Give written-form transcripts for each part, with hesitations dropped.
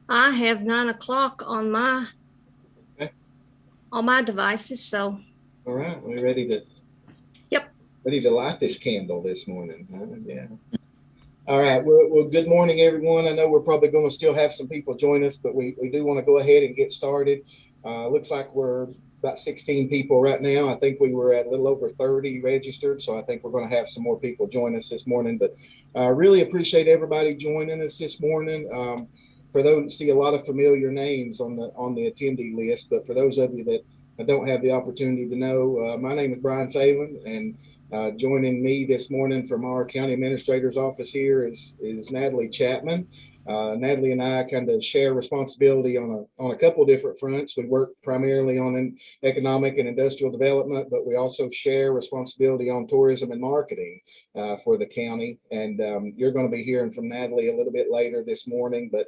I have 9 o'clock Okay. on my devices. So, All right. We're yep. ready to light this candle this morning. Huh? Yeah. All right. Well, good morning, everyone. I know we're probably going to still have some people join us, but we do want to go ahead and get started. Looks like we're about 16 people right now. I think we were at a little over 30 registered, so I think we're going to have some more people join us this morning. But I really appreciate everybody joining us this morning. For those, see a lot of familiar names on the attendee list, but for those of you that I don't have the opportunity to know, my name is Brian Phelan, and joining me this morning from our county administrator's office here is Natalie Chapman. Natalie and I kind of share responsibility on a couple of different fronts. We work primarily on an economic and industrial development, but we also share responsibility on tourism and marketing for the county. And you're going to be hearing from Natalie a little bit later this morning. But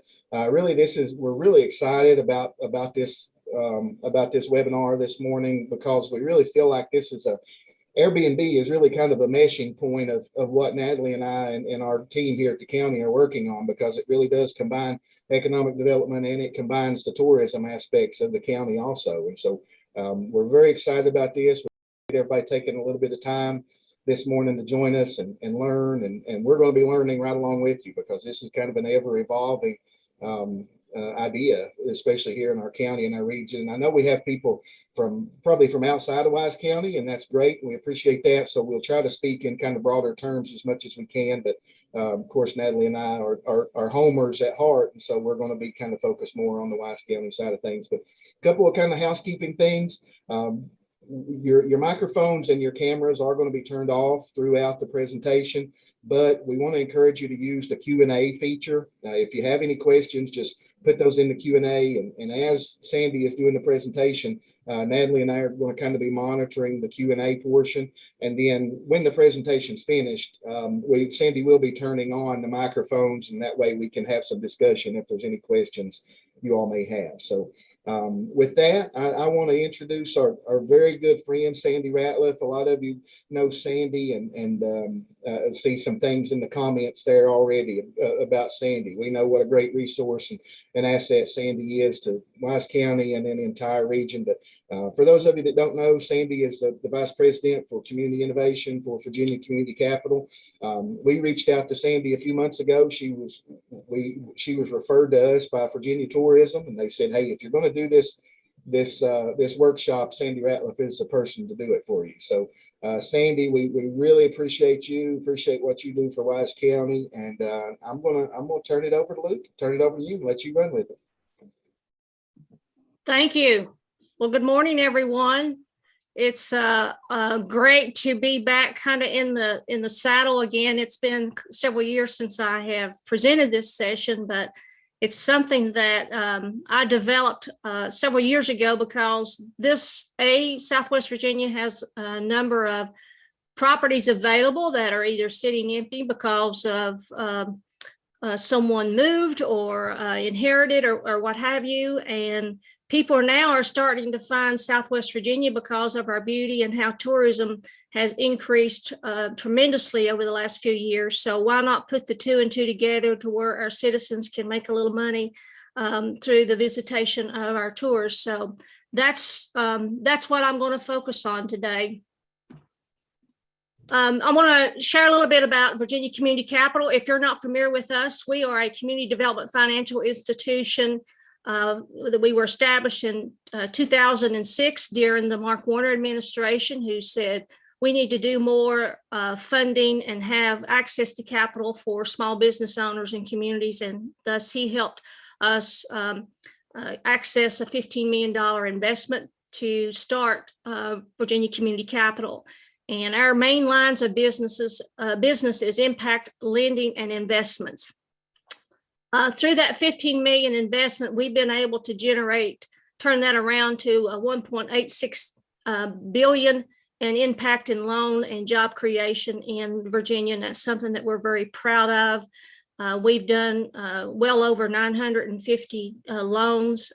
really, we're really excited about this webinar this morning because we really feel like this is a Airbnb is really kind of a meshing point of what Natalie and I and our team here at the county are working on, because it really does combine economic development and it combines the tourism aspects of the county also. And so we're very excited about this. Everybody taking a little bit of time this morning to join us and learn. And we're going to be learning right along with you, because this is kind of an ever evolving idea, especially here in our county and our region. And I know we have people probably from outside of Wise County, and that's great. We appreciate that. So we'll try to speak in kind of broader terms as much as we can. But of course, Natalie and I are homers at heart, and so we're going to be kind of focused more on the Wise County side of things. But a couple of kind of housekeeping things. Your microphones and your cameras are going to be turned off throughout the presentation, but we want to encourage you to use the Q&A feature. If you have any questions, just put those in the Q&A. And as Sandy is doing the presentation, Natalie and I are going to kind of be monitoring the Q&A portion. And then when the presentation's finished, Sandy will be turning on the microphones, and that way we can have some discussion if there's any questions you all may have. So with that, I want to introduce our very good friend, Sandy Ratliff. A lot of you know Sandy and see some things in the comments there already about Sandy. We know what a great resource and asset Sandy is to Wise County and then the entire region. But for those of you that don't know, Sandy is the Vice President for Community Innovation for Virginia Community Capital. We reached out to Sandy a few months ago. She was referred to us by Virginia Tourism, and they said, "Hey, if you're going to do this workshop, Sandy Ratliff is the person to do it for you." So, Sandy, we really appreciate you, appreciate what you do for Wise County, and I'm gonna turn it over to Luke, turn it over to you, and let you run with it. Thank you. Well, good morning, everyone. It's great to be back kind of in the saddle again. It's been several years since I have presented this session, but it's something that I developed several years ago because Southwest Virginia has a number of properties available that are either sitting empty because of someone moved or inherited or what have you. And people now are starting to find Southwest Virginia because of our beauty and how tourism has increased tremendously over the last few years. So why not put the two and two together to where our citizens can make a little money through the visitation of our tours? So that's what I'm going to focus on today. I want to share a little bit about Virginia Community Capital. If you're not familiar with us, we are a community development financial institution that we were established in 2006 during the Mark Warner administration, who said we need to do more funding and have access to capital for small business owners and communities. And thus he helped us access a $15 million investment to start Virginia Community Capital. And our main lines of business is impact lending and investments. Through that 15 million investment, we've been able to turn that around to 1.86 billion in impact and loan and job creation in Virginia. And that's something that we're very proud of. We've done well over 950 loans,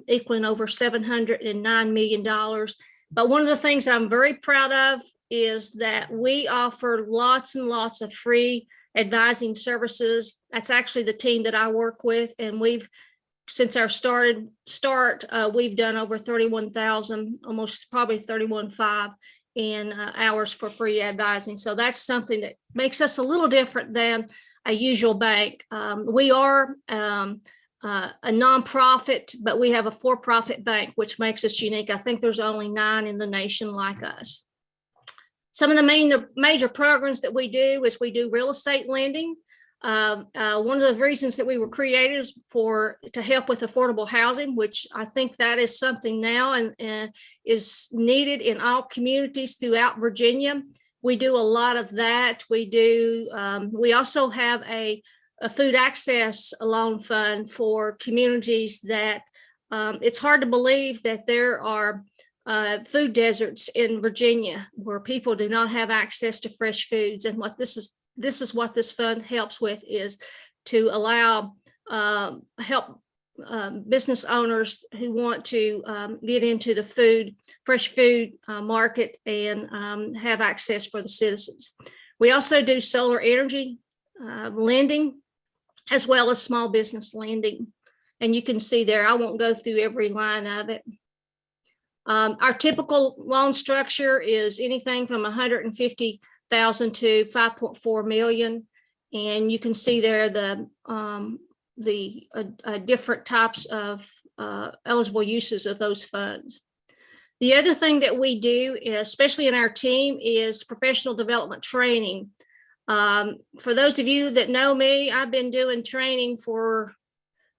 equaling over $709 million. But one of the things I'm very proud of is that we offer lots and lots of free advising services. That's actually the team that I work with, and we've since our start, we've done over 31,000, almost probably 31.5 in hours for free advising. So that's something that makes us a little different than a usual bank. We are a nonprofit, but we have a for-profit bank, which makes us unique. I think there's only 9 in the nation like us. Some of the major programs that we do is we do real estate lending. One of the reasons that we were created is to help with affordable housing, which I think that is something now and is needed in all communities throughout Virginia. We do a lot of that. We also have a food access loan fund for communities that it's hard to believe that there are food deserts in Virginia where people do not have access to fresh foods. And what this is what this fund helps with, is to allow help business owners who want to get into the fresh food market and have access for the citizens. We also do solar energy lending, as well as small business lending. And you can see there, I won't go through every line of it. Our typical loan structure is anything from 150,000 to 5.4 million. And you can see there the different types of eligible uses of those funds. The other thing that we do, especially in our team, is professional development training. For those of you that know me, I've been doing training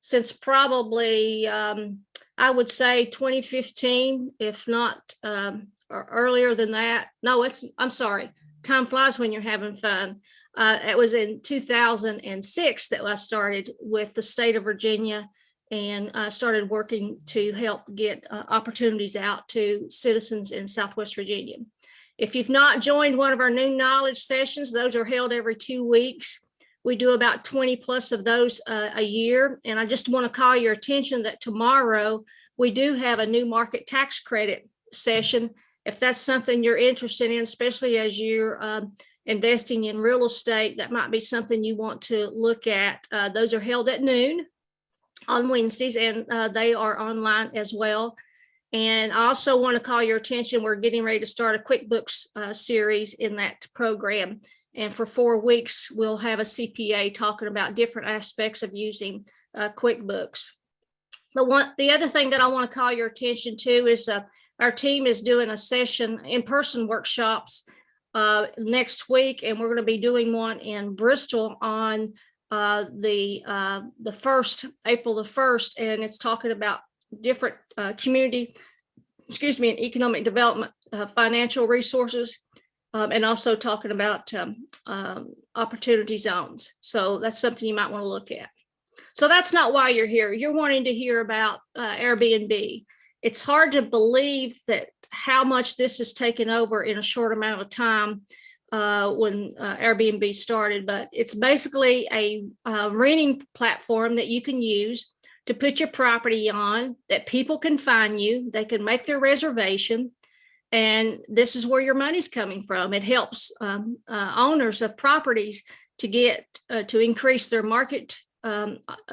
since probably, I would say 2015, if not or earlier than that. No, I'm sorry. Time flies when you're having fun. It was in 2006 that I started with the state of Virginia and started working to help get opportunities out to citizens in Southwest Virginia. If you've not joined one of our new knowledge sessions, those are held every 2 weeks. We do about 20 plus of those a year. And I just want to call your attention that tomorrow we do have a new market tax credit session. If that's something you're interested in, especially as you're investing in real estate, that might be something you want to look at. Those are held at noon on Wednesdays, and they are online as well. And I also want to call your attention, we're getting ready to start a QuickBooks series in that program. And for 4 weeks, we'll have a CPA talking about different aspects of using QuickBooks. The other thing that I want to call your attention to is our team is doing a session, in-person workshops next week, and we're going to be doing one in Bristol on April the 1st, and it's talking about different community, and economic development financial resources, and also talking about opportunity zones. So that's something you might want to look at. So that's not why you're here. You're wanting to hear about Airbnb. It's hard to believe that how much this has taken over in a short amount of time when Airbnb started, but it's basically a renting platform that you can use to put your property on, that people can find you, they can make their reservation, and this is where your money's coming from. It helps owners of properties to get to increase their market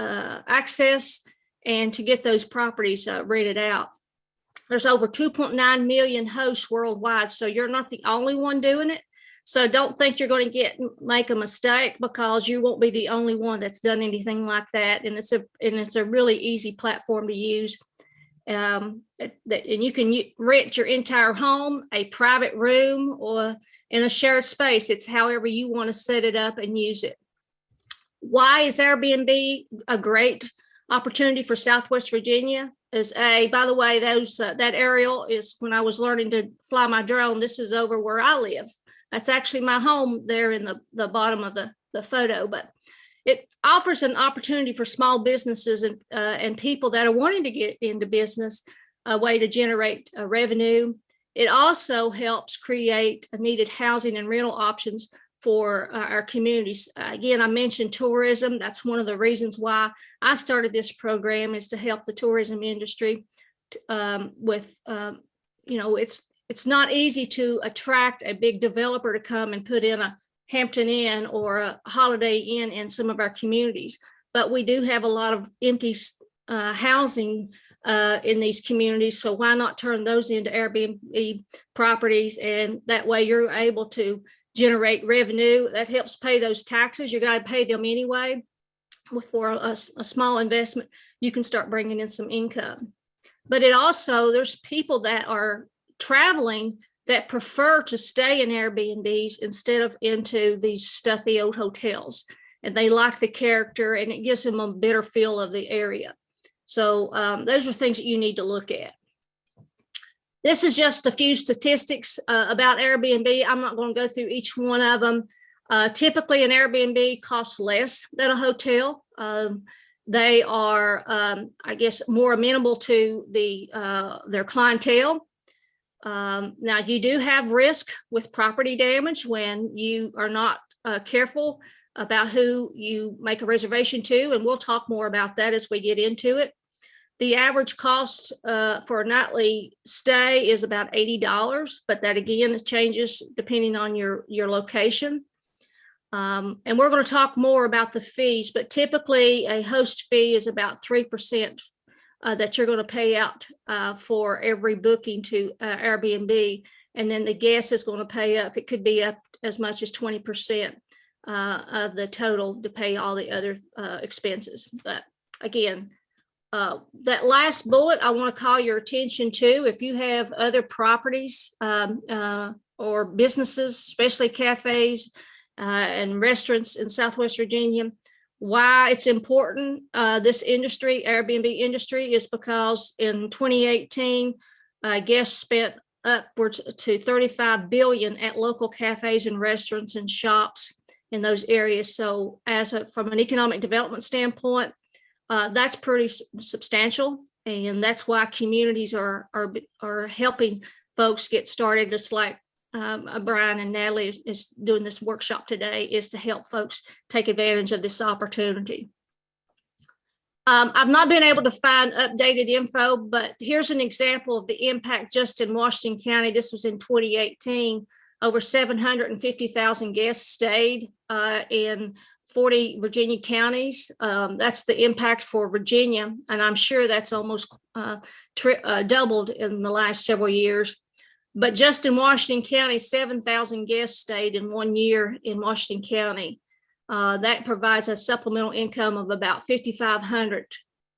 access and to get those properties rented out. There's over 2.9 million hosts worldwide, so you're not the only one doing it. So don't think you're going to make a mistake, because you won't be the only one that's done anything like that. And it's a really easy platform to use. And you can rent your entire home, a private room, or in a shared space. It's however you want to set it up and use it. Why is Airbnb a great opportunity for Southwest Virginia? By the way, that aerial is when I was learning to fly my drone. This is over where I live. That's actually my home there in the bottom of the photo, but it offers an opportunity for small businesses and people that are wanting to get into business, a way to generate revenue. It also helps create needed housing and rental options for our communities. Again, I mentioned tourism. That's one of the reasons why I started this program, is to help the tourism industry with, it's not easy to attract a big developer to come and put in a Hampton Inn or a Holiday Inn in some of our communities, but we do have a lot of empty housing in these communities. So why not turn those into Airbnb properties? And that way you're able to generate revenue that helps pay those taxes. You got to pay them anyway. For a small investment, you can start bringing in some income. But it also, there's people that are traveling that prefer to stay in Airbnbs instead of into these stuffy old hotels. And they like the character, and it gives them a better feel of the area. So those are things that you need to look at. This is just a few statistics about Airbnb. I'm not going to go through each one of them. Typically, an Airbnb costs less than a hotel. They are, I guess, more amenable to their clientele. Now, you do have risk with property damage when you are not careful about who you make a reservation to, and we'll talk more about that as we get into it. The average cost for a nightly stay is about $80, but that again changes depending on your location. And we're going to talk more about the fees, but typically a host fee is about 3% that you're going to pay out for every booking to Airbnb. And then the guest is going to pay up. It could be up as much as 20% of the total to pay all the other expenses. But again, that last bullet, I want to call your attention to. If you have other properties or businesses, especially cafes and restaurants in Southwest Virginia, why it's important, this industry, Airbnb industry, is because in 2018, guests spent upwards to $35 billion at local cafes and restaurants and shops in those areas. So from an economic development standpoint, that's pretty substantial. And that's why communities are helping folks get started, just like Brian and Natalie is doing this workshop today, is to help folks take advantage of this opportunity. I've not been able to find updated info, but here's an example of the impact just in Washington County. This was in 2018. Over 750,000 guests stayed in 40 Virginia counties. That's the impact for Virginia, and I'm sure that's almost doubled in the last several years. But just in Washington County, 7,000 guests stayed in 1 year in Washington County. That provides a supplemental income of about $5,500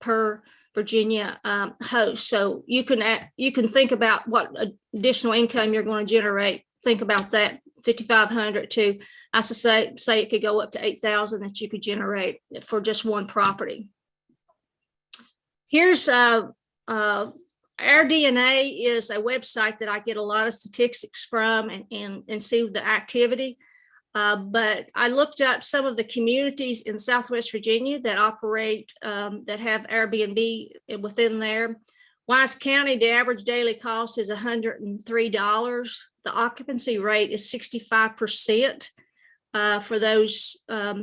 per Virginia host. So you can think about what additional income you're going to generate. Think about that, $5,500 to, I say it could go up to $8,000 that you could generate for just one property. Here's Our DNA is a website that I get a lot of statistics from and see the activity. But I looked up some of the communities in Southwest Virginia that operate, that have Airbnb within there. Wise County, the average daily cost is $103. The occupancy rate is 65% for those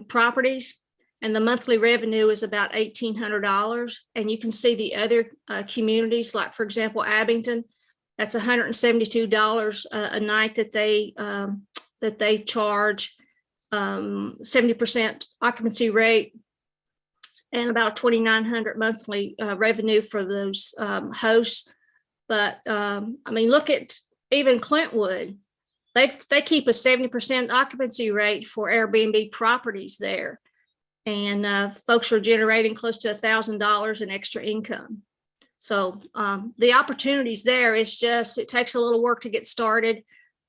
properties. And the monthly revenue is about $1,800. And you can see the other communities, like, for example, Abington, that's $172 a night that they charge, 70% occupancy rate, and about $2,900 monthly revenue for those hosts. But I mean, look at even Clintwood. They keep a 70% occupancy rate for Airbnb properties there. And folks are generating close to $1,000 in extra income. So the opportunities there, is just, it takes a little work to get started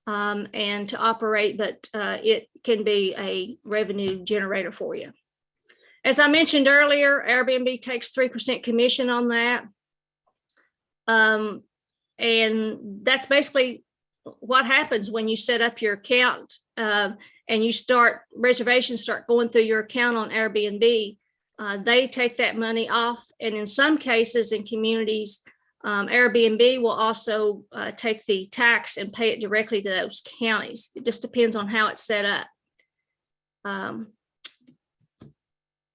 and to operate, but it can be a revenue generator for you. As I mentioned earlier, Airbnb takes 3% commission on that. And that's basically what happens when you set up your account and you reservations start going through your account on Airbnb. They take that money off. And in some cases, in communities, Airbnb will also take the tax and pay it directly to those counties. It just depends on how it's set up.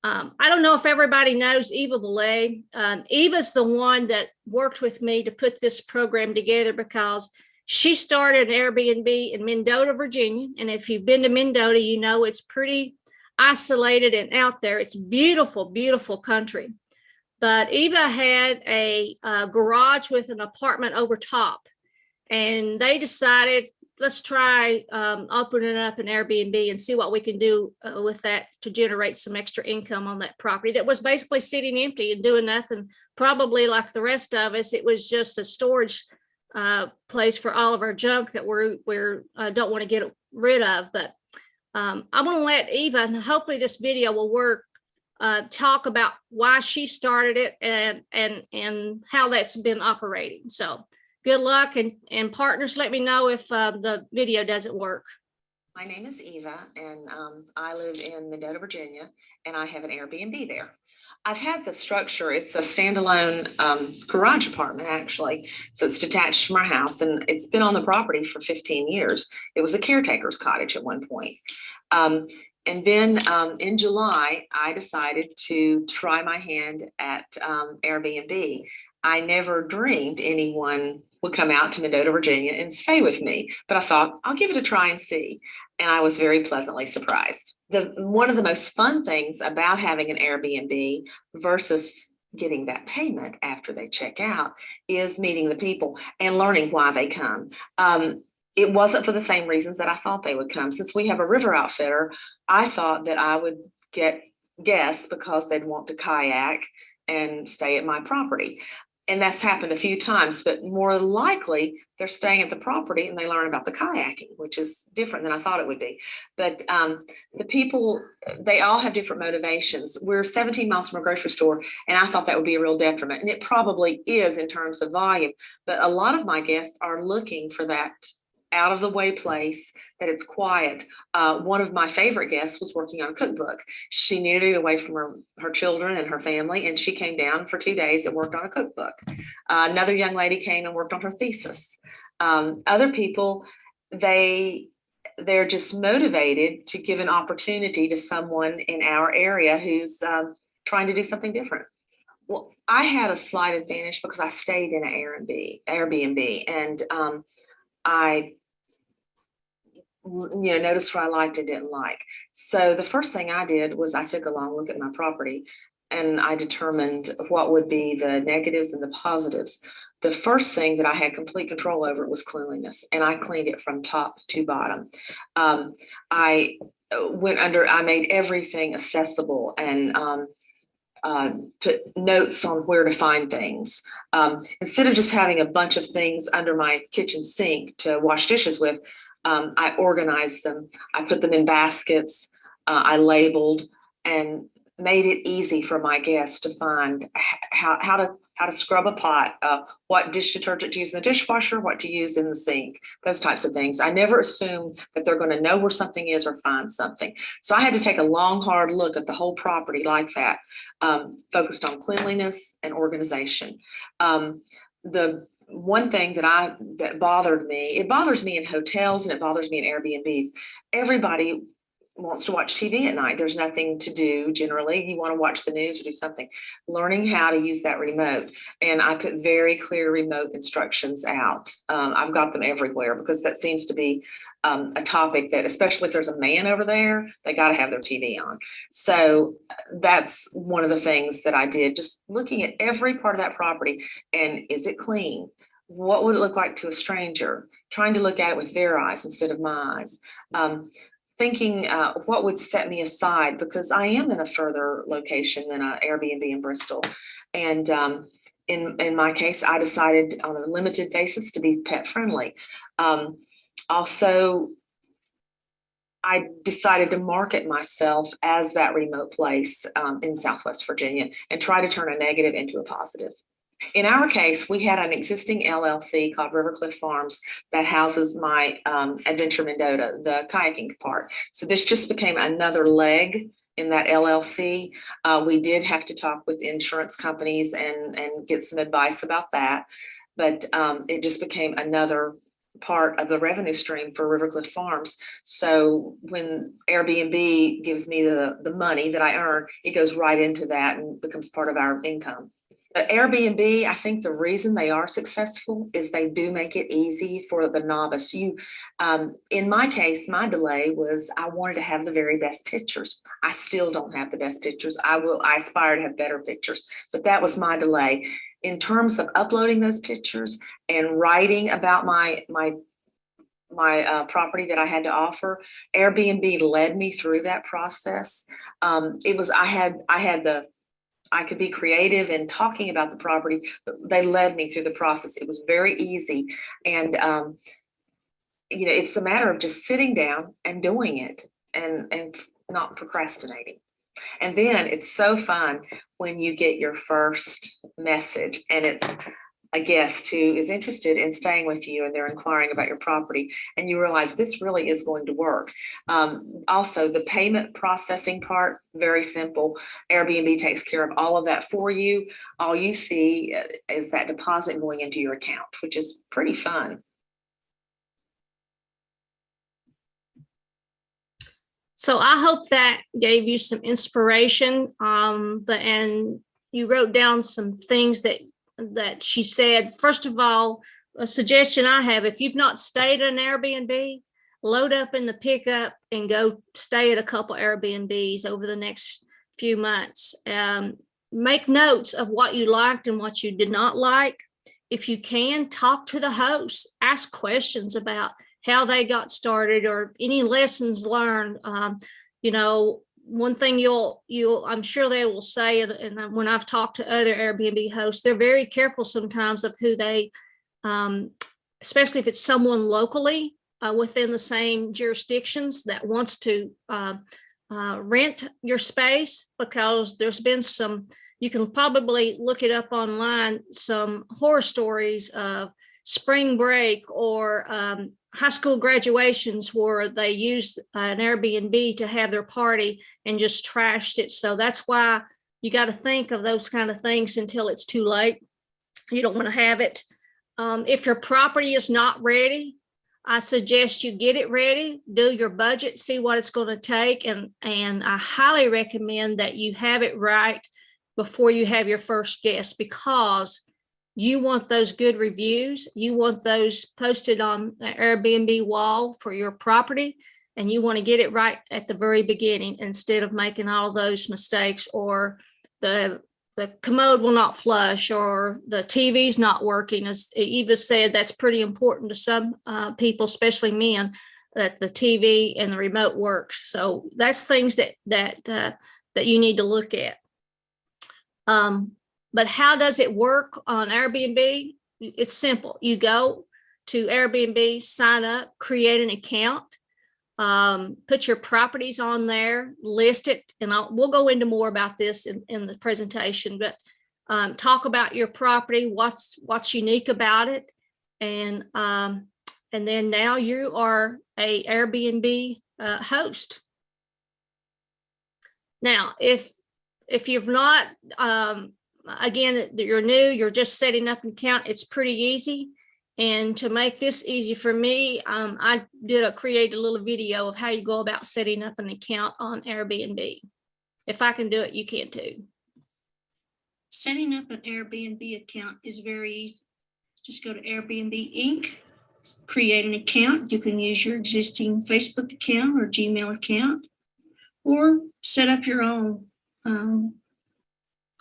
I don't know if everybody knows Eva Belay. Eva's the one that worked with me to put this program together, because she started an Airbnb in Mendota, Virginia. And if you've been to Mendota, you know it's pretty isolated and out there. It's beautiful, beautiful country. But Eva had a garage with an apartment over top, and they decided, let's try opening up an Airbnb and see what we can do with that to generate some extra income on that property that was basically sitting empty and doing nothing. Probably like the rest of us, it was just a storage place for all of our junk that we're don't want to get rid of. But I'm going to let Eva, and hopefully this video will work, talk about why she started it and how that's been operating. So good luck, and partners, let me know if the video doesn't work. My name is Eva, and I live in Mendota, Virginia, and I have an Airbnb there. I've had the structure. It's a standalone garage apartment, actually. So it's detached from our house, and it's been on the property for 15 years. It was a caretaker's cottage at one point. And then in July, I decided to try my hand at Airbnb. I never dreamed anyone would come out to Mendota, Virginia and stay with me, but I thought I'll give it a try and see. And I was very pleasantly surprised. One of the most fun things about having an Airbnb versus getting that payment after they check out is meeting the people and learning why they come. It wasn't for the same reasons that I thought they would come. Since we have a river outfitter, I thought that I would get guests because they'd want to kayak and stay at my property. And that's happened a few times, but more likely they're staying at the property and they learn about the kayaking, which is different than I thought it would be. But the people, they all have different motivations. We're 17 miles from a grocery store, and I thought that would be a real detriment. And it probably is in terms of volume, but a lot of my guests are looking for that out of the way place, that it's quiet. One of my favorite guests was working on a cookbook. She needed to get away from her children and her family, and she came down for 2 days and worked on a cookbook. Another young lady came and worked on her thesis. Other people, they're just motivated to give an opportunity to someone in our area who's trying to do something different. Well, I had a slight advantage because I stayed in an Airbnb, and I noticed what I liked and didn't like. So the first thing I did was I took a long look at my property, and I determined what would be the negatives and the positives. The first thing that I had complete control over was cleanliness, and I cleaned it from top to bottom. I made everything accessible and put notes on where to find things. Instead of just having a bunch of things under my kitchen sink to wash dishes with, I organized them. I put them in baskets. I labeled and made it easy for my guests to find how to scrub a pot, what dish detergent to use in the dishwasher, what to use in the sink, those types of things. I never assume that they're going to know where something is or find something. So I had to take a long, hard look at the whole property like that, focused on cleanliness and organization. The one thing that bothered me, it bothers me in hotels and it bothers me in Airbnbs. Everybody wants to watch TV at night. There's nothing to do. Generally, you want to watch the news or do something. Learning how to use that remote. And I put very clear remote instructions out. I've got them everywhere because that seems to be a topic that, especially if there's a man over there, they got to have their TV on. So that's one of the things that I did, just looking at every part of that property. And is it clean? What would it look like to a stranger? Trying to look at it with their eyes instead of my eyes. Thinking what would set me aside, because I am in a further location than an Airbnb in Bristol. And in my case, I decided on a limited basis to be pet friendly. Also, I decided to market myself as that remote place in Southwest Virginia and try to turn a negative into a positive. In our case, we had an existing LLC called Rivercliff Farms that houses my Adventure Mendota, the kayaking part. So this just became another leg in that LLC. We did have to talk with insurance companies and get some advice about that, but it just became another part of the revenue stream for Rivercliff Farms. So when Airbnb gives me the money that I earn, it goes right into that and becomes part of our income. The Airbnb, I think the reason they are successful is they do make it easy for the novice. In my case, my delay was I wanted to have the very best pictures. I still don't have the best pictures. I aspire to have better pictures, but that was my delay. In terms of uploading those pictures and writing about my property that I had to offer, Airbnb led me through that process. I could be creative in talking about the property, but they led me through the process. It was very easy. And, it's a matter of just sitting down and doing it and not procrastinating. And then it's so fun when you get your first message and it's a guest who is interested in staying with you and they're inquiring about your property and you realize this really is going to work. Also, the payment processing part, very simple. Airbnb takes care of all of that for you. All you see is that deposit going into your account, which is pretty fun. So I hope that gave you some inspiration. And you wrote down some things that she said. First of all, a suggestion I have, if you've not stayed at an Airbnb, load up in the pickup and go stay at a couple Airbnbs over the next few months. Make notes of what you liked and what you did not like. If you can, talk to the host, ask questions about how they got started or any lessons learned. One thing I'm sure they will say, and when I've talked to other Airbnb hosts, they're very careful sometimes of who they, especially if it's someone locally within the same jurisdictions that wants to rent your space, because there's been you can probably look it up online, some horror stories of spring break or high school graduations where they used an Airbnb to have their party and just trashed it. So that's why you got to think of those kind of things until it's too late. You don't want to have it. If your property is not ready, I suggest you get it ready, do your budget, see what it's going to take. And I highly recommend that you have it right before you have your first guest, because you want those good reviews. You want those posted on the Airbnb wall for your property, and you want to get it right at the very beginning instead of making all those mistakes, or the commode will not flush, or the TV's not working. As Eva said, that's pretty important to some people, especially men, that the TV and the remote works. So that's things that you need to look at. But how does it work on Airbnb? It's simple. You go to Airbnb, sign up, create an account, put your properties on there, list it, and we'll go into more about this in the presentation, but talk about your property, what's unique about it, and then now you are a Airbnb host. Now, if you've not, again, you're new, you're just setting up an account, it's pretty easy. And to make this easy for me, I created a little video of how you go about setting up an account on Airbnb. If I can do it, you can too. Setting up an Airbnb account is very easy. Just go to Airbnb Inc., create an account. You can use your existing Facebook account or Gmail account, or set up your own.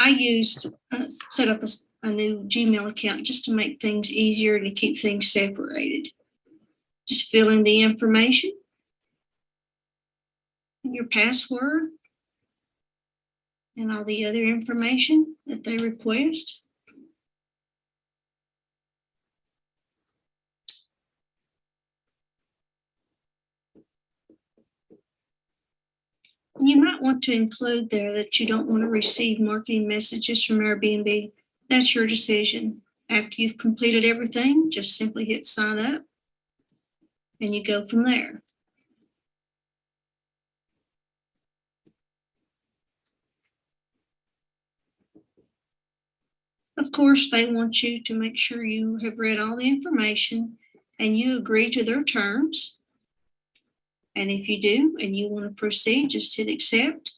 I set up a new Gmail account just to make things easier and to keep things separated. Just fill in the information, your password, and all the other information that they request. You might want to include there that you don't want to receive marketing messages from Airbnb. That's your decision. After you've completed everything, just simply hit sign up and you go from there. Of course, they want you to make sure you have read all the information and you agree to their terms. And if you do and you want to proceed, just hit accept.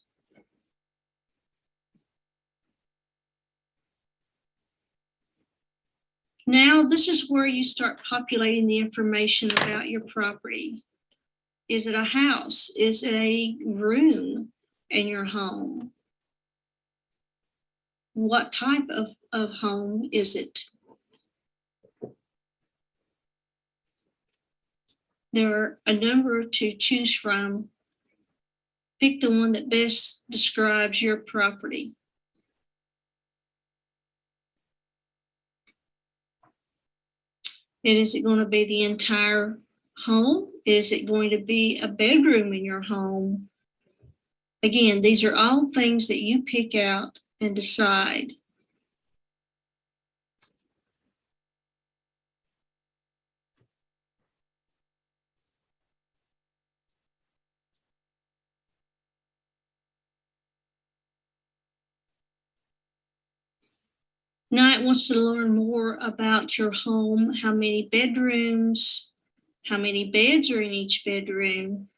Now, this is where you start populating the information about your property. Is it a house? Is it a room in your home? What type of home is it? There are a number to choose from. Pick the one that best describes your property. And is it going to be the entire home? Is it going to be a bedroom in your home? Again, these are all things that you pick out and decide. Now it wants to learn more about your home, how many bedrooms, how many beds are in each bedroom.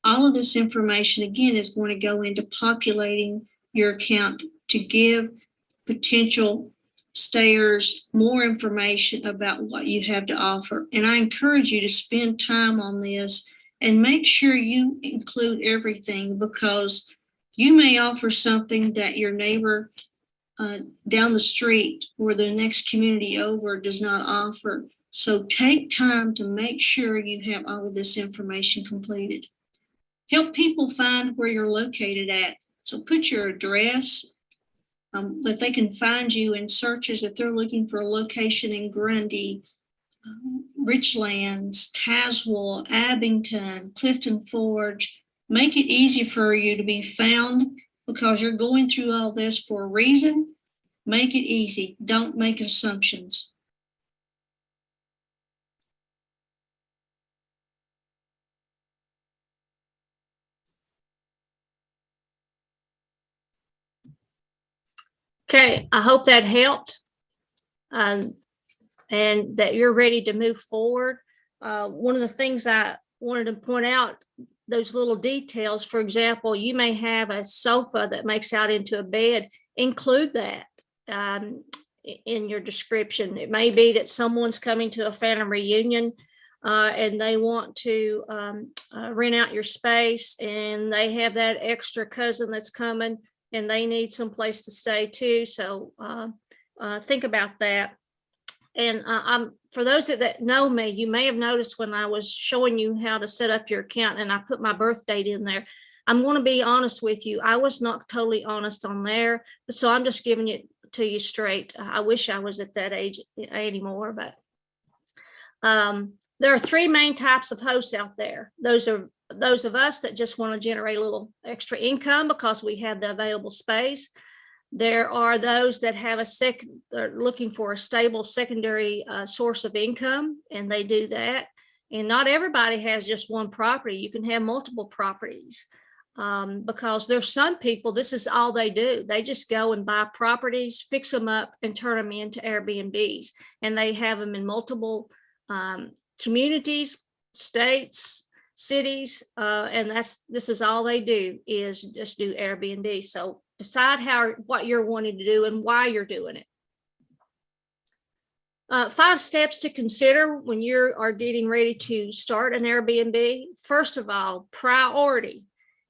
All of this information, again, is going to go into populating your account to give potential stayers more information about what you have to offer. And I encourage you to spend time on this and make sure you include everything, because you may offer something that your neighbor down the street or the next community over does not offer. So take time to make sure you have all of this information completed. Help people find where you're located at. So put your address, that they can find you in searches if they're looking for a location in Grundy, Richlands, Tazewell, Abington, Clifton Forge. Make it easy for you to be found, because you're going through all this for a reason. Make it easy. Don't make assumptions. Okay, I hope that helped, and that you're ready to move forward. One of the things I wanted to point out, those little details. For example, you may have a sofa that makes out into a bed. Include that in your description. It may be that someone's coming to a family reunion and they want to rent out your space, and they have that extra cousin that's coming and they need some place to stay too. So think about that. And for those that know me, you may have noticed when I was showing you how to set up your account and I put my birth date in there. I'm going to be honest with you. I was not totally honest on there. So I'm just giving it to you straight. I wish I was at that age anymore, but there are three main types of hosts out there. Those are those of us that just want to generate a little extra income because we have the available space. There are those that have they're looking for a stable secondary source of income, and they do that. And not everybody has just one property. You can have multiple properties because there's some people, this is all they do. They just go and buy properties, fix them up, and turn them into Airbnbs. And they have them in multiple communities, states, cities, and this is all they do, is just do Airbnb. So decide what you're wanting to do and why you're doing it. 5 steps to consider when you are getting ready to start an Airbnb. First of all, priority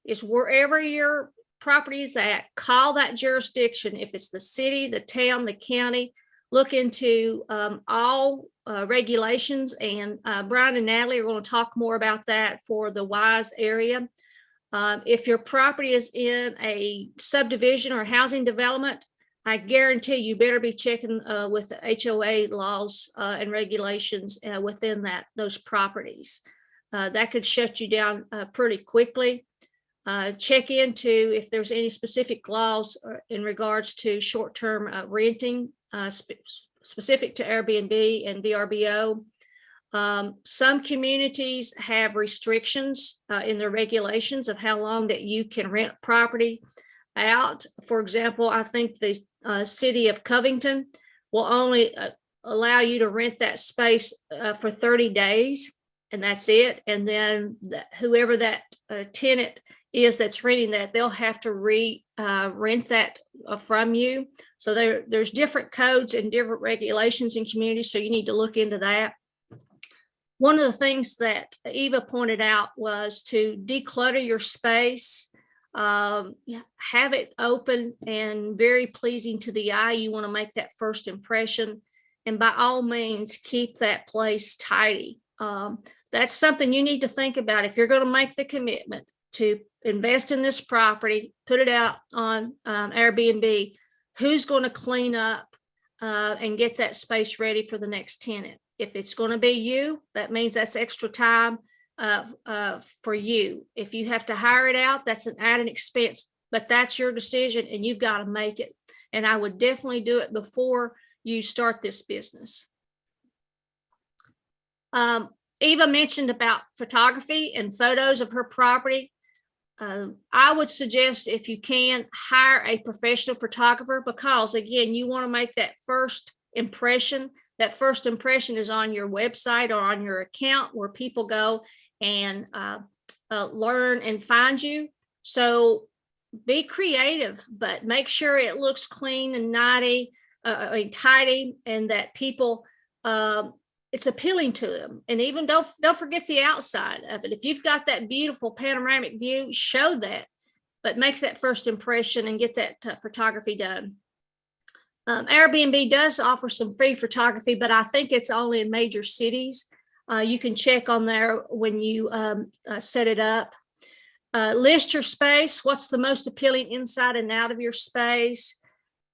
is wherever your property is at, call that jurisdiction. If it's the city, the town, the county, look into all regulations, and Brian and Natalie are going to talk more about that for the WISE area. If your property is in a subdivision or housing development, I guarantee you better be checking with the HOA laws and regulations within those properties. That could shut you down pretty quickly. Check into if there's any specific laws in regards to short-term renting specific to Airbnb and VRBO. Some communities have restrictions in their regulations of how long that you can rent property out. For example, I think the city of Covington will only allow you to rent that space for 30 days, and that's it. And then whoever that tenant is that's renting that, they'll have to rent that from you. So there's different codes and different regulations in communities, so you need to look into that. One of the things that Eva pointed out was to declutter your space, have it open and very pleasing to the eye. You want to make that first impression, and by all means, keep that place tidy. That's something you need to think about if you're going to make the commitment to invest in this property, put it out on Airbnb. Who's going to clean up and get that space ready for the next tenant? If it's going to be you, that means that's extra time for you. If you have to hire it out, that's an added expense, but that's your decision and you've got to make it. And I would definitely do it before you start this business. Eva mentioned about photography and photos of her property. I would suggest, if you can, hire a professional photographer, because again, you want to make that first impression. That first impression is on your website or on your account where people go and learn and find you. So be creative, but make sure it looks clean and tidy, and that people, it's appealing to them. And even don't forget the outside of it. If you've got that beautiful panoramic view, show that, but make that first impression and get that photography done. Airbnb does offer some free photography, but I think it's only in major cities. You can check on there when you set it up. List your space. What's the most appealing inside and out of your space?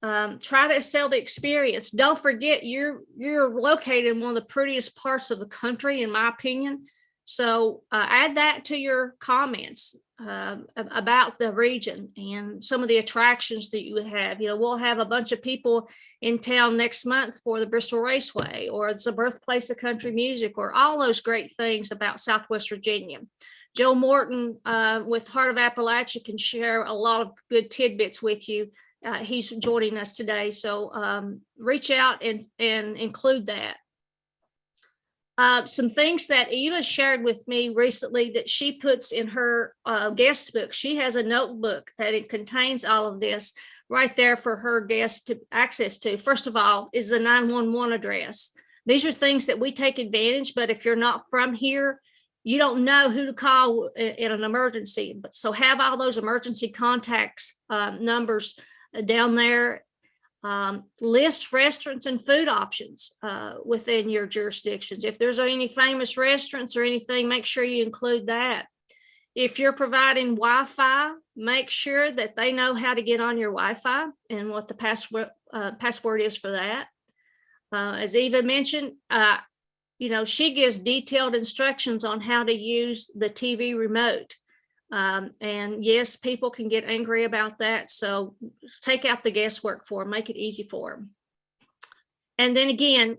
Try to sell the experience. Don't forget, you're located in one of the prettiest parts of the country, in my opinion. So add that to your comments about the region and some of the attractions that you would have. We'll have a bunch of people in town next month for the Bristol Raceway, or it's the birthplace of country music, or all those great things about Southwest Virginia. Joe Morton with Heart of Appalachia can share a lot of good tidbits with you. He's joining us today, so reach out and include that. Some things that Eva shared with me recently that she puts in her guest book. She has a notebook that it contains all of this right there for her guests to access to. First of all, is the 911 address. These are things that we take advantage, but if you're not from here, you don't know who to call in an emergency. So have all those emergency contacts numbers down there. List restaurants and food options within your jurisdictions. If there's any famous restaurants or anything, make sure you include that. If you're providing Wi-Fi, make sure that they know how to get on your Wi-Fi and what the password is for that. As Eva mentioned, she gives detailed instructions on how to use the TV remote. And yes, people can get angry about that. So take out the guesswork for them, make it easy for them. And then again,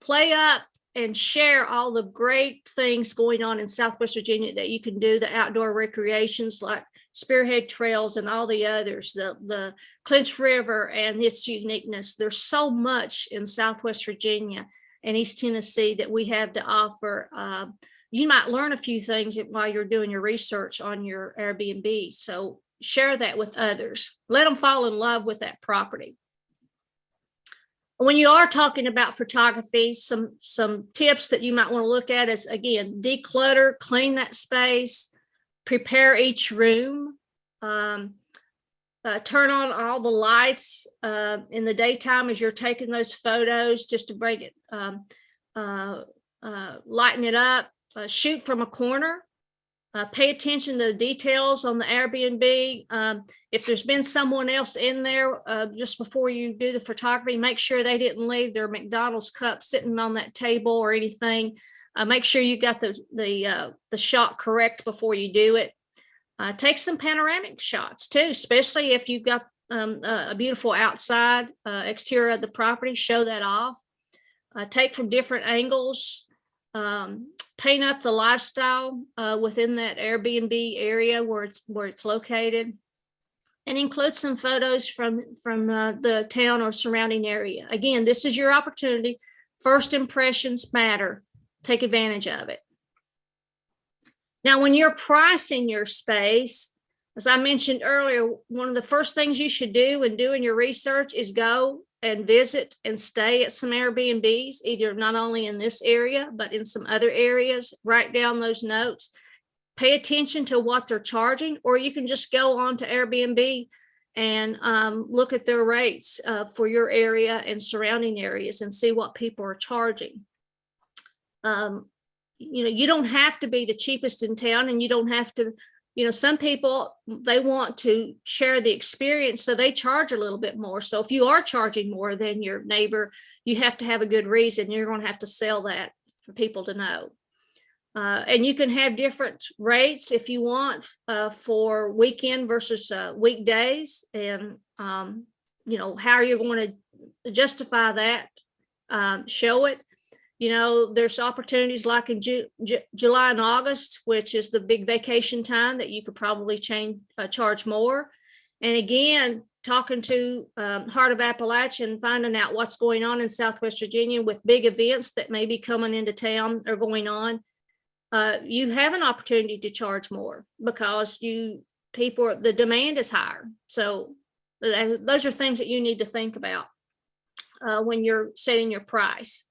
play up and share all the great things going on in Southwest Virginia that you can do, the outdoor recreations like Spearhead Trails and all the others, the Clinch River and its uniqueness. There's so much in Southwest Virginia and East Tennessee that we have to offer. You might learn a few things while you're doing your research on your Airbnb. So share that with others. Let them fall in love with that property. When you are talking about photography, some tips that you might want to look at is, again, declutter, clean that space, prepare each room, turn on all the lights in the daytime as you're taking those photos, just to bring it, lighten it up. Shoot from a corner, pay attention to the details on the Airbnb. If there's been someone else in there just before you do the photography, make sure they didn't leave their McDonald's cup sitting on that table or anything. Make sure you got the shot correct before you do it. Take some panoramic shots too, especially if you've got a beautiful outside exterior of the property. Show that off. Take from different angles. Paint up the lifestyle within that Airbnb area where it's located, and include some photos from the town or surrounding area. Again, this is your opportunity. First impressions matter. Take advantage of it. Now, when you're pricing your space, as I mentioned earlier, one of the first things you should do when doing your research is go and visit and stay at some Airbnbs, either not only in this area, but in some other areas. Write down those notes. Pay attention to what they're charging, or you can just go on to Airbnb and look at their rates for your area and surrounding areas and see what people are charging. You don't have to be the cheapest in town, and you don't have to, some people, they want to share the experience, so they charge a little bit more. So if you are charging more than your neighbor, you have to have a good reason. You're going to have to sell that for people to know. And you can have different rates if you want for weekend versus weekdays, and how you're going to justify that, show it. There's opportunities like in July and August, which is the big vacation time, that you could probably charge more. And again, talking to Heart of Appalachian, finding out what's going on in Southwest Virginia with big events that may be coming into town or going on. You have an opportunity to charge more because the demand is higher. So those are things that you need to think about when you're setting your price.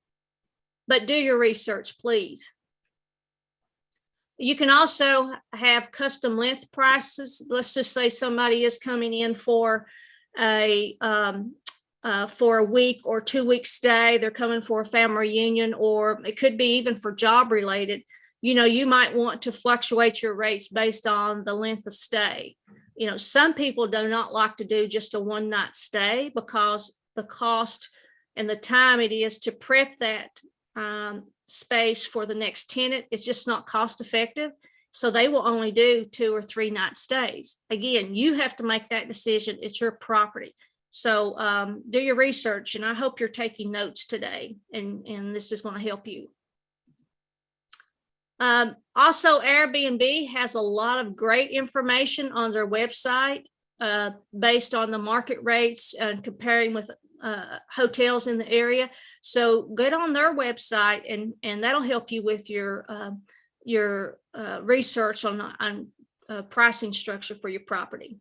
But do your research, please. You can also have custom length prices. Let's just say somebody is coming in for a week or 2 week stay. They're coming for a family reunion, or it could be even for job related. You might want to fluctuate your rates based on the length of stay. Some people do not like to do just a one night stay because the cost and the time it is to prep that space for the next tenant is just not cost effective. So they will only do 2 or 3 night stays. Again, you have to make that decision. It's your property. So do your research, and I hope you're taking notes today, and this is going to help you. Also, Airbnb has a lot of great information on their website based on the market rates and comparing with hotels in the area. So get on their website, and that'll help you with your research on pricing structure for your property.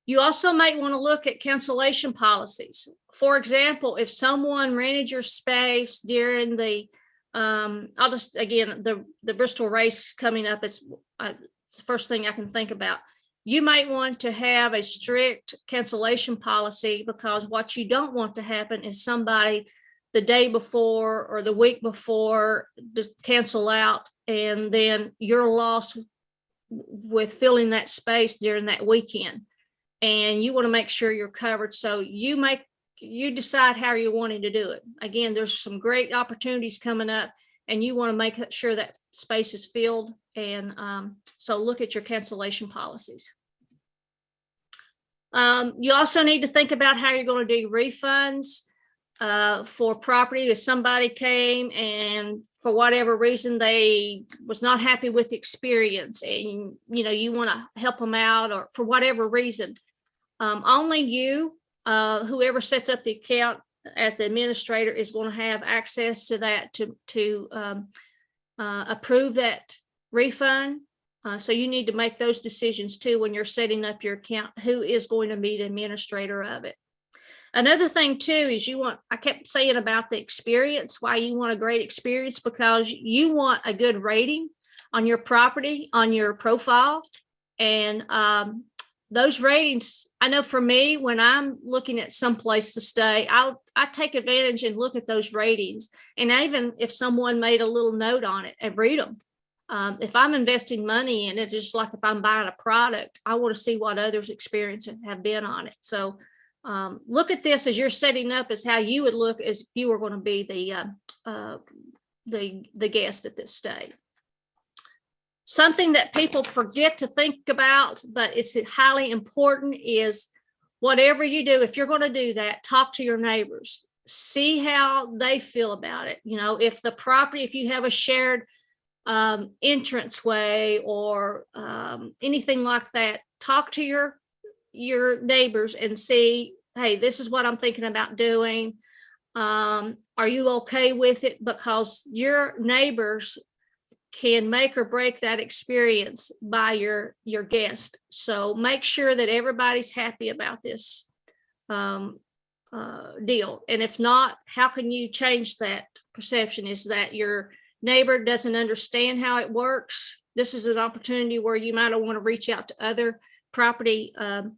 You also might want to look at cancellation policies. For example, if someone rented your space during the the Bristol race coming up is it's the first thing I can think about. You might want to have a strict cancellation policy, because what you don't want to happen is somebody the day before or the week before to cancel out, and then you're lost with filling that space during that weekend. And you want to make sure you're covered. So you decide how you're wanting to do it. Again, there's some great opportunities coming up, and you want to make sure that space is filled. And so look at your cancellation policies. You also need to think about how you're going to do refunds for property. If somebody came and for whatever reason they was not happy with the experience, and you want to help them out, or for whatever reason, only you, whoever sets up the account as the administrator, is going to have access to that to approve that refund. So you need to make those decisions too when you're setting up your account, who is going to be the administrator of it. Another thing too is I kept saying about the experience, why you want a great experience, because you want a good rating on your property, on your profile. And those ratings, I know for me, when I'm looking at some place to stay, I take advantage and look at those ratings. And even if someone made a little note on it, and read them. If I'm investing money in it, just like if I'm buying a product, I want to see what others' experience have been on it. So look at this as you're setting up, as how you would look as if you were going to be the guest at this stay. Something that people forget to think about, but it's highly important, is whatever you do, if you're going to do that, talk to your neighbors, see how they feel about it. If you have a shared entranceway or anything like that, talk to your neighbors and see, hey, this is what I'm thinking about doing. Are you okay with it? Because your neighbors can make or break that experience by your guest. So make sure that everybody's happy about this deal. And if not, how can you change that perception? Is that your neighbor doesn't understand how it works? This is an opportunity where you might want to reach out to other property or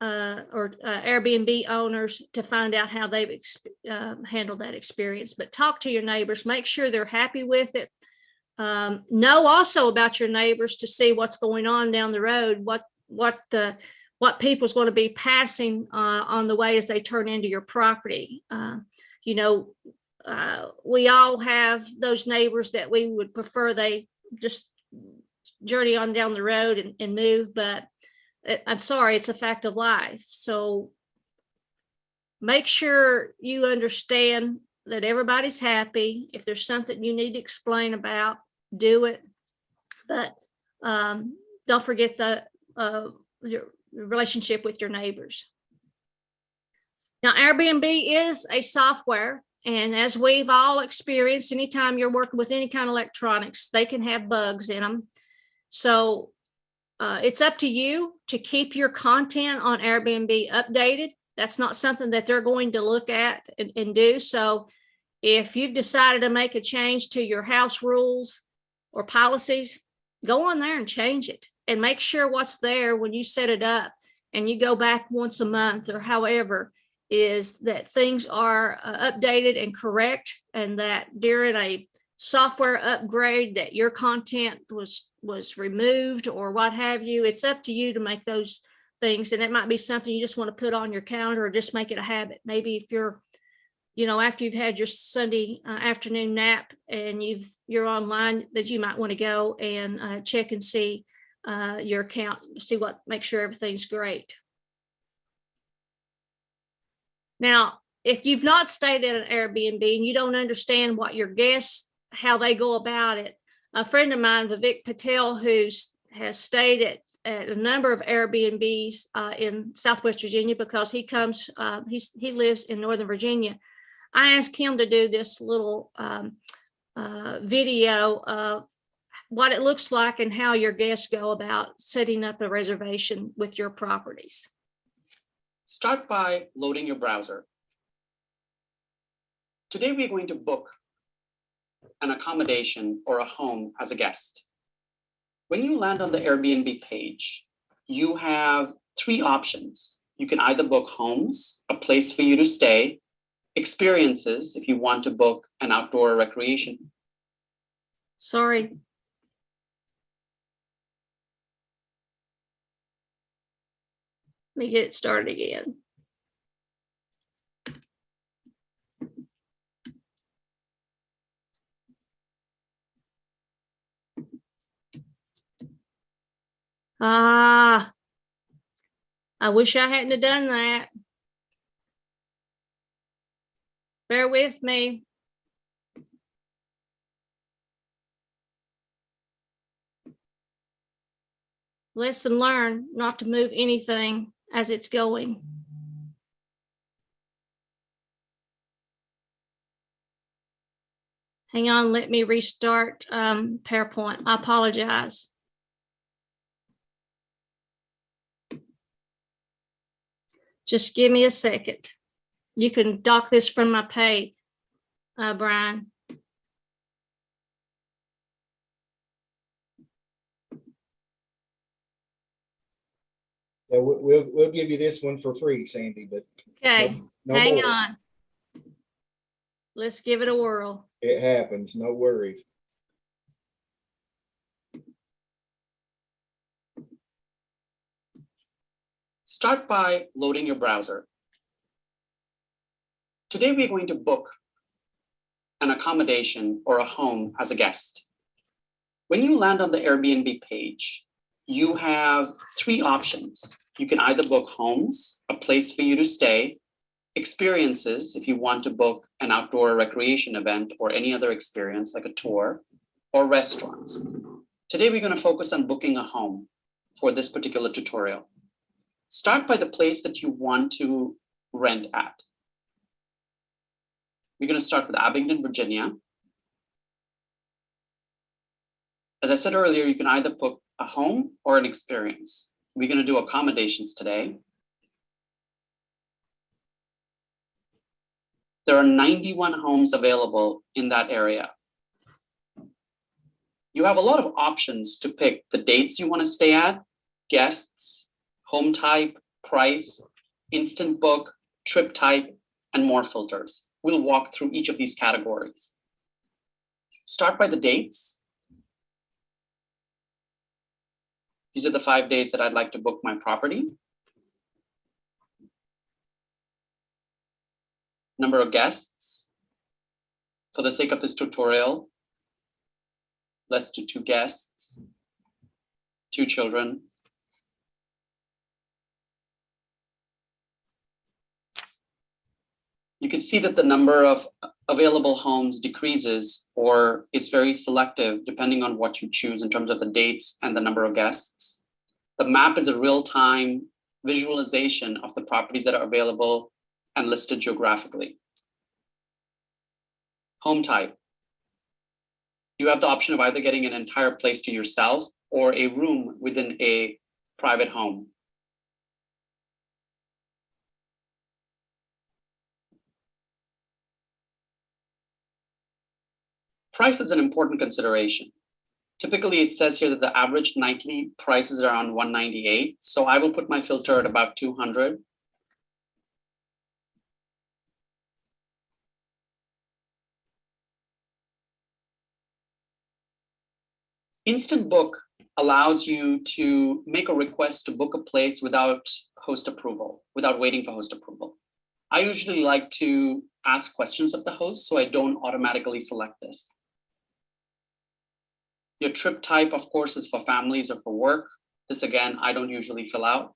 Airbnb owners to find out how they've handled that experience. But talk to your neighbors, make sure they're happy with it. Know also about your neighbors to see what's going on down the road, what people's going to be passing on the way as they turn into your property. We all have those neighbors that we would prefer they just journey on down the road and move, but I'm sorry, it's a fact of life. So make sure you understand that everybody's happy. If there's something you need to explain about, do it. But don't forget your relationship with your neighbors. Now, Airbnb is a software, and as we've all experienced, anytime you're working with any kind of electronics, they can have bugs in them. So it's up to you to keep your content on Airbnb updated. That's not something that they're going to look at and do. So if you've decided to make a change to your house rules or policies, go on there and change it and make sure what's there when you set it up and you go back once a month or however, is that things are updated and correct, and that during a software upgrade that your content was removed or what have you. It's up to you to make those things, and it might be something you just want to put on your calendar or just make it a habit. Maybe if you're after you've had your Sunday afternoon nap and you're online, that you might want to go and check and see your account, make sure everything's great. Now, if you've not stayed at an Airbnb and you don't understand what your guests, how they go about it, a friend of mine, Vivek Patel, who has stayed at a number of Airbnbs in Southwest Virginia, because he lives in Northern Virginia. I asked him to do this little video of what it looks like and how your guests go about setting up a reservation with your properties. Start by loading your browser. Today, we're going to book an accommodation or a home as a guest. When you land on the Airbnb page, you have three options. You can either book homes, a place for you to stay, experiences, if you want to book an outdoor recreation. Sorry. Let me get it started again. I wish I hadn't have done that. Bear with me. Lesson learned, not to move anything as it's going. Hang on, let me restart PowerPoint. I apologize. Just give me a second. You can dock this from my pay, Brian. Yeah, we'll give you this one for free, Sandy, but Okay, no hang more. on. Let's give it a whirl. It happens, no worries. Start by loading your browser. Today, we're going to book an accommodation or a home as a guest. When you land on the Airbnb page, you have three options. You can either book homes, a place for you to stay, experiences, if you want to book an outdoor recreation event or any other experience like a tour, or restaurants. Today, we're going to focus on booking a home for this particular tutorial. Start by the place that you want to rent at. We're going to start with Abingdon, Virginia. As I said earlier, you can either book a home or an experience. We're going to do accommodations today. There are 91 homes available in that area. You have a lot of options to pick the dates you want to stay at, guests, home type, price, instant book, trip type, and more filters. We'll walk through each of these categories. Start by the dates. These are the 5 days that I'd like to book my property. Number of guests. For the sake of this tutorial, let's do 2 guests, 2 children. You can see that the number of available homes decreases or is very selective depending on what you choose in terms of the dates and the number of guests. The map is a real-time visualization of the properties that are available and listed geographically. Home type. You have the option of either getting an entire place to yourself or a room within a private home. Price is an important consideration. Typically, it says here that the average nightly price is around $198. So I will put my filter at about $200. Instant Book allows you to make a request to book a place without host approval, without waiting for host approval. I usually like to ask questions of the host, so I don't automatically select this. Your trip type, of course, is for families or for work. This, again, I don't usually fill out.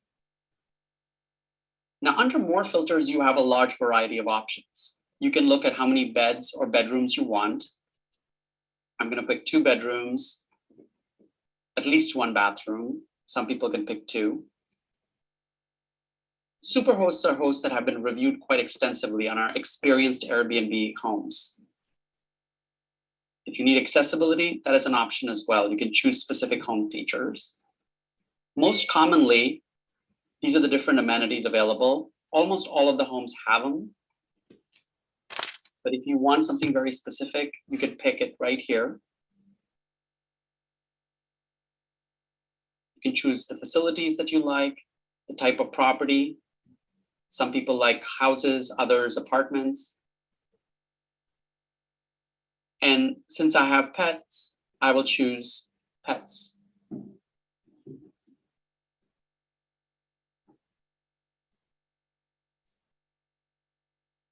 Now, under more filters, you have a large variety of options. You can look at how many beds or bedrooms you want. I'm going to pick 2 bedrooms, at least 1 bathroom. Some people can pick 2. Superhosts are hosts that have been reviewed quite extensively on our experienced Airbnb homes. If you need accessibility, that is an option as well. You can choose specific home features. Most commonly, these are the different amenities available. Almost all of the homes have them. But if you want something very specific, you can pick it right here. You can choose the facilities that you like, the type of property. Some people like houses, others apartments. And since I have pets, I will choose pets.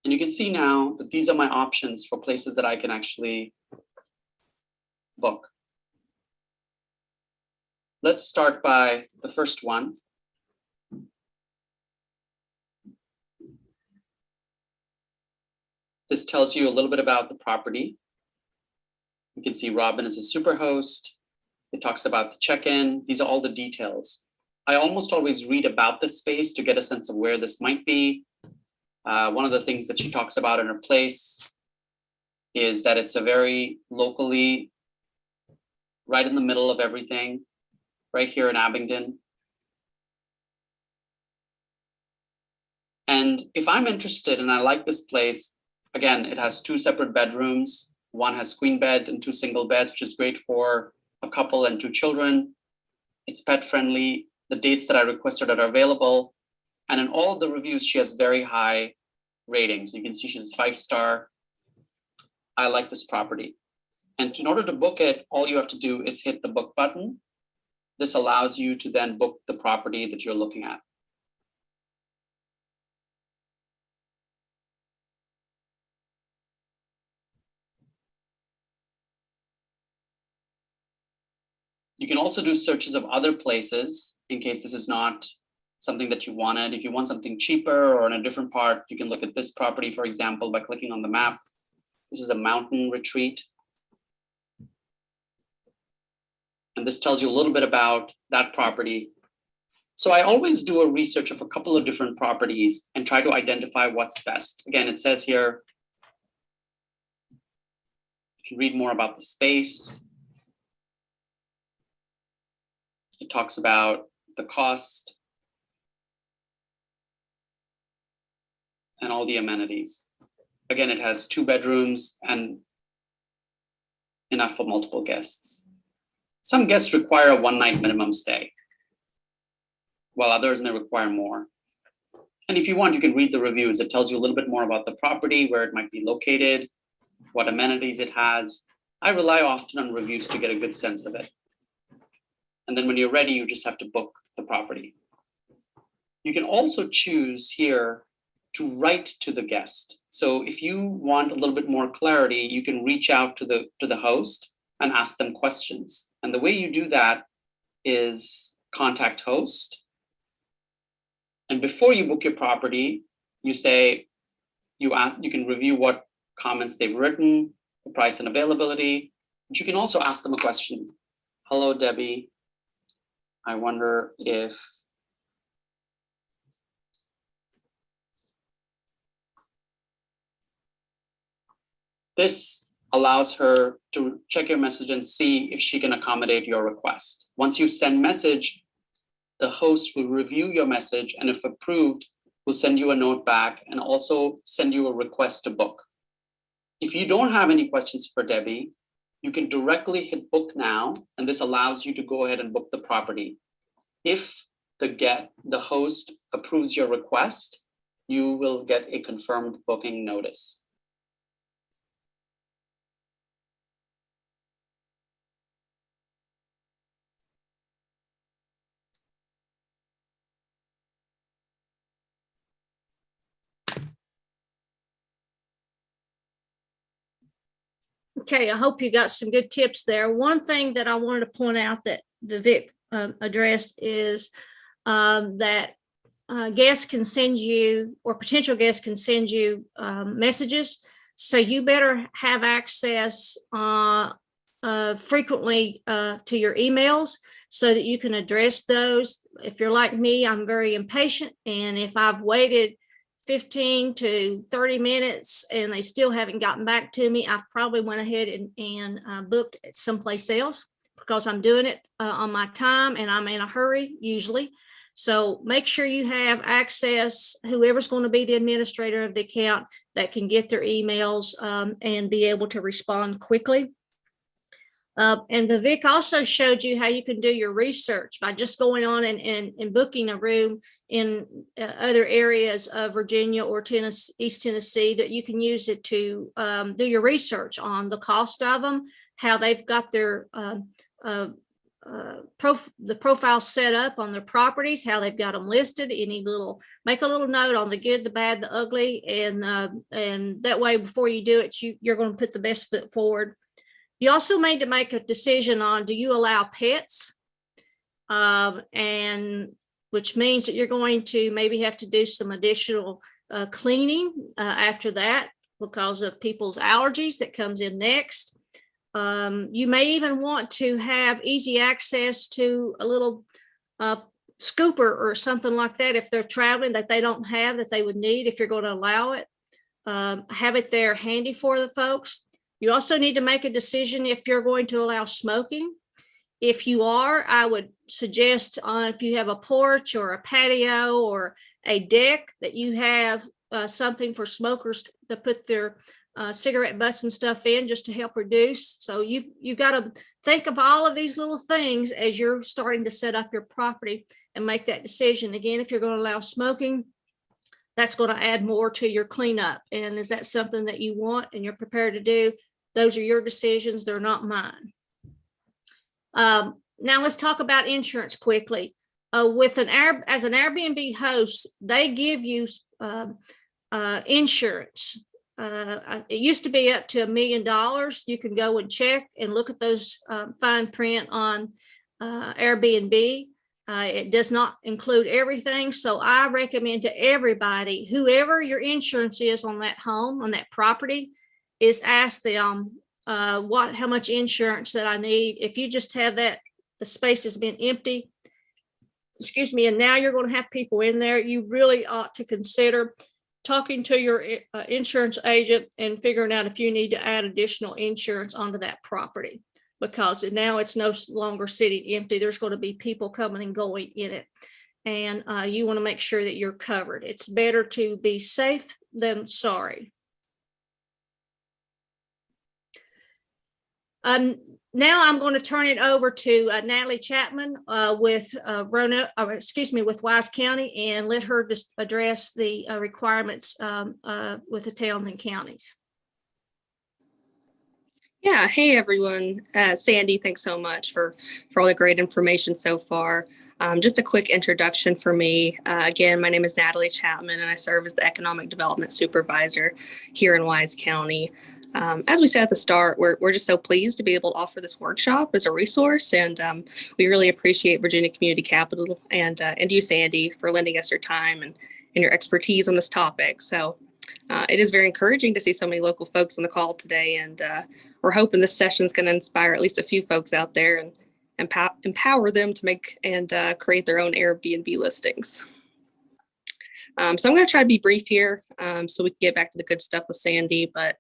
And you can see now that these are my options for places that I can actually book. Let's start by the first one. This tells you a little bit about the property. You can see Robin is a super host. It talks about the check-in. These are all the details. I almost always read about this space to get a sense of where this might be. One of the things that she talks about in her place is that it's a very locally, right in the middle of everything, right here in Abingdon. And if I'm interested and I like this place, again, it has 2 separate bedrooms. One has queen bed and 2 single beds, which is great for a couple and 2 children. It's pet friendly. The dates that I requested are available. And in all of the reviews, she has very high ratings. You can see she's 5-star. I like this property. And in order to book it, all you have to do is hit the book button. This allows you to then book the property that you're looking at. You can also do searches of other places in case this is not something that you wanted. If you want something cheaper or in a different part, you can look at this property, for example, by clicking on the map. This is a mountain retreat. And this tells you a little bit about that property. So I always do a research of a couple of different properties and try to identify what's best. Again, it says here, you can read more about the space. It talks about the cost and all the amenities. Again, it has 2 bedrooms and enough for multiple guests. Some guests require a 1-night minimum stay, while others may require more. And if you want, you can read the reviews. It tells you a little bit more about the property, where it might be located, what amenities it has. I rely often on reviews to get a good sense of it. And then when you're ready, you just have to book the property. You can also choose here to write to the guest. So if you want a little bit more clarity, you can reach out to the host and ask them questions. And the way you do that is contact host. And before you book your property, you say, you can review what comments they've written, the price and availability. But you can also ask them a question. Hello, Debbie. I wonder if this allows her to check your message and see if she can accommodate your request. Once you send message, the host will review your message, and if approved, will send you a note back and also send you a request to book. If you don't have any questions for Debbie, you can directly hit book now, and this allows you to go ahead and book the property. If the host approves your request, you will get a confirmed booking notice. Okay, I hope you got some good tips there. One thing that I wanted to point out that Vivek addressed is that guests can send you, or potential guests can send you messages. So you better have access frequently to your emails so that you can address those. If you're like me, I'm very impatient. And if I've waited 15 to 30 minutes and they still haven't gotten back to me, I've probably went ahead and booked it someplace else, because I'm doing it on my time and I'm in a hurry usually. So make sure you have access, whoever's going to be the administrator of the account, that can get their emails and be able to respond quickly. And Vivek also showed you how you can do your research by just going on and booking a room in other areas of Virginia or Tennessee, East Tennessee, that you can use it to do your research on the cost of them, how they've got their the profile set up on their properties, how they've got them listed, make a little note on the good, the bad, the ugly, and that way before you do it, you're going to put the best foot forward. You also need to make a decision on, do you allow pets? And which means that you're going to maybe have to do some additional cleaning after that because of people's allergies that comes in next. You may even want to have easy access to a little scooper or something like that if they're traveling that they don't have, that they would need if you're going to allow it. Have it there handy for the folks. You also need to make a decision if you're going to allow smoking. If you are, I would suggest if you have a porch or a patio or a deck, that you have something for smokers to put their cigarette butts and stuff in, just to help reduce. So you've got to think of all of these little things as you're starting to set up your property and make that decision. Again, if you're going to allow smoking, that's going to add more to your cleanup. And is that something that you want and you're prepared to do? Those are your decisions. They're not mine. Now let's talk about insurance quickly. As an Airbnb host, they give you insurance. It used to be up to $1 million. You can go and check and look at those fine print on Airbnb. It does not include everything. So I recommend to everybody, whoever your insurance is on that home, on that property, is ask them how much insurance that I need. If you just have that, the space has been empty, and now you're going to have people in there, you really ought to consider talking to your insurance agent and figuring out if you need to add additional insurance onto that property. because now it's no longer sitting empty. There's going to be people coming and going in it. And you want to make sure that you're covered. It's better to be safe than sorry. Now I'm going to turn it over to Natalie Chapman with with Wise County, and let her just address the requirements with the towns and counties. Yeah, hey everyone. Sandy, thanks so much for all the great information so far. Just a quick introduction for me. Again, my name is Natalie Chapman, and I serve as the Economic Development Supervisor here in Wise County. As we said at the start, we're just so pleased to be able to offer this workshop as a resource, and we really appreciate Virginia Community Capital and you, Sandy, for lending us your time and your expertise on this topic. So it is very encouraging to see so many local folks on the call today, and we're hoping this session is going to inspire at least a few folks out there and empower them to make and create their own Airbnb listings. So I'm going to try to be brief here so we can get back to the good stuff with Sandy, but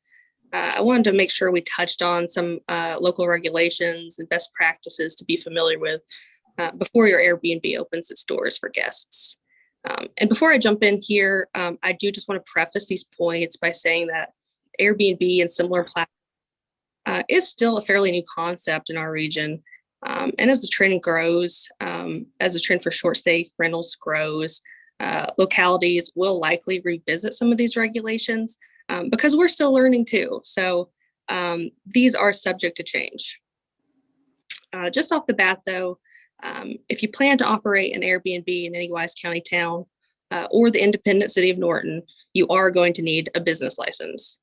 I wanted to make sure we touched on some local regulations and best practices to be familiar with before your Airbnb opens its doors for guests. And before I jump in here, I do just want to preface these points by saying that Airbnb and similar platforms is still a fairly new concept in our region. And as the trend grows, as the trend for short stay rentals grows, localities will likely revisit some of these regulations because we're still learning too. So these are subject to change. Just off the bat though, if you plan to operate an Airbnb in any Wise County town or the independent city of Norton, you are going to need a business license.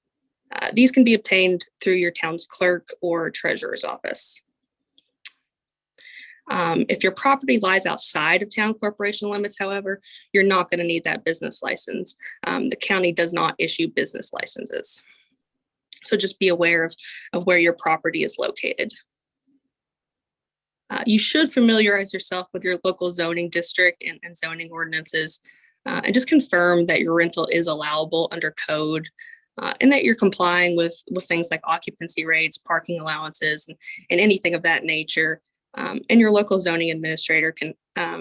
These can be obtained through your town's clerk or treasurer's office. If your property lies outside of town corporation limits, however, you're not going to need that business license. The county does not issue business licenses. So just be aware of where your property is located. You should familiarize yourself with your local zoning district and zoning ordinances, and just confirm that your rental is allowable under code, and that you're complying with things like occupancy rates, parking allowances, and anything of that nature. And your local zoning administrator can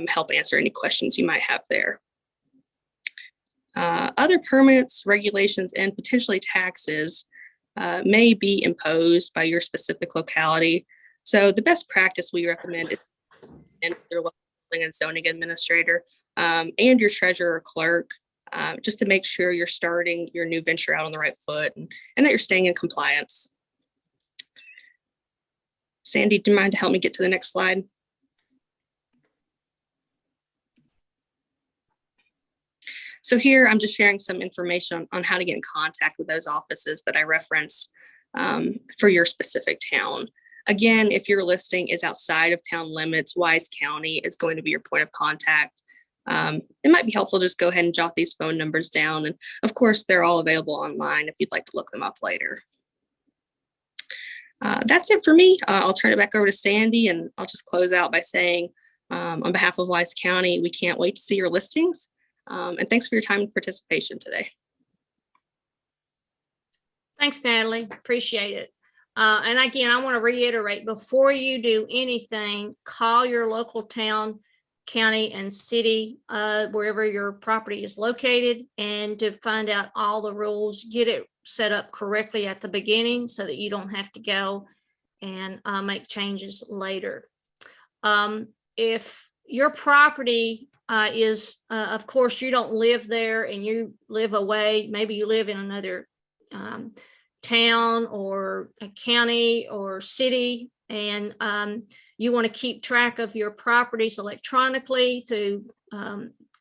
help answer any questions you might have there. Other permits, regulations, and potentially taxes may be imposed by your specific locality. So the best practice we recommend is your local and zoning administrator and your treasurer or clerk, just to make sure you're starting your new venture out on the right foot and that you're staying in compliance. Sandy, do you mind to help me get to the next slide? So here I'm just sharing some information on how to get in contact with those offices that I referenced for your specific town. Again, if your listing is outside of town limits, Wise County is going to be your point of contact. It might be helpful to just go ahead and jot these phone numbers down. And of course, they're all available online if you'd like to look them up later. That's it for me. I'll turn it back over to Sandy, and I'll just close out by saying, on behalf of Wise County, we can't wait to see your listings. And thanks for your time and participation today. Thanks, Natalie. Appreciate it. And again, I want to reiterate, before you do anything, call your local town, county, and city, wherever your property is located, and to find out all the rules, get it set up correctly at the beginning so that you don't have to go and make changes later. If your property is, of course, you don't live there and you live away, maybe you live in another town or a county or city, and you want to keep track of your properties electronically through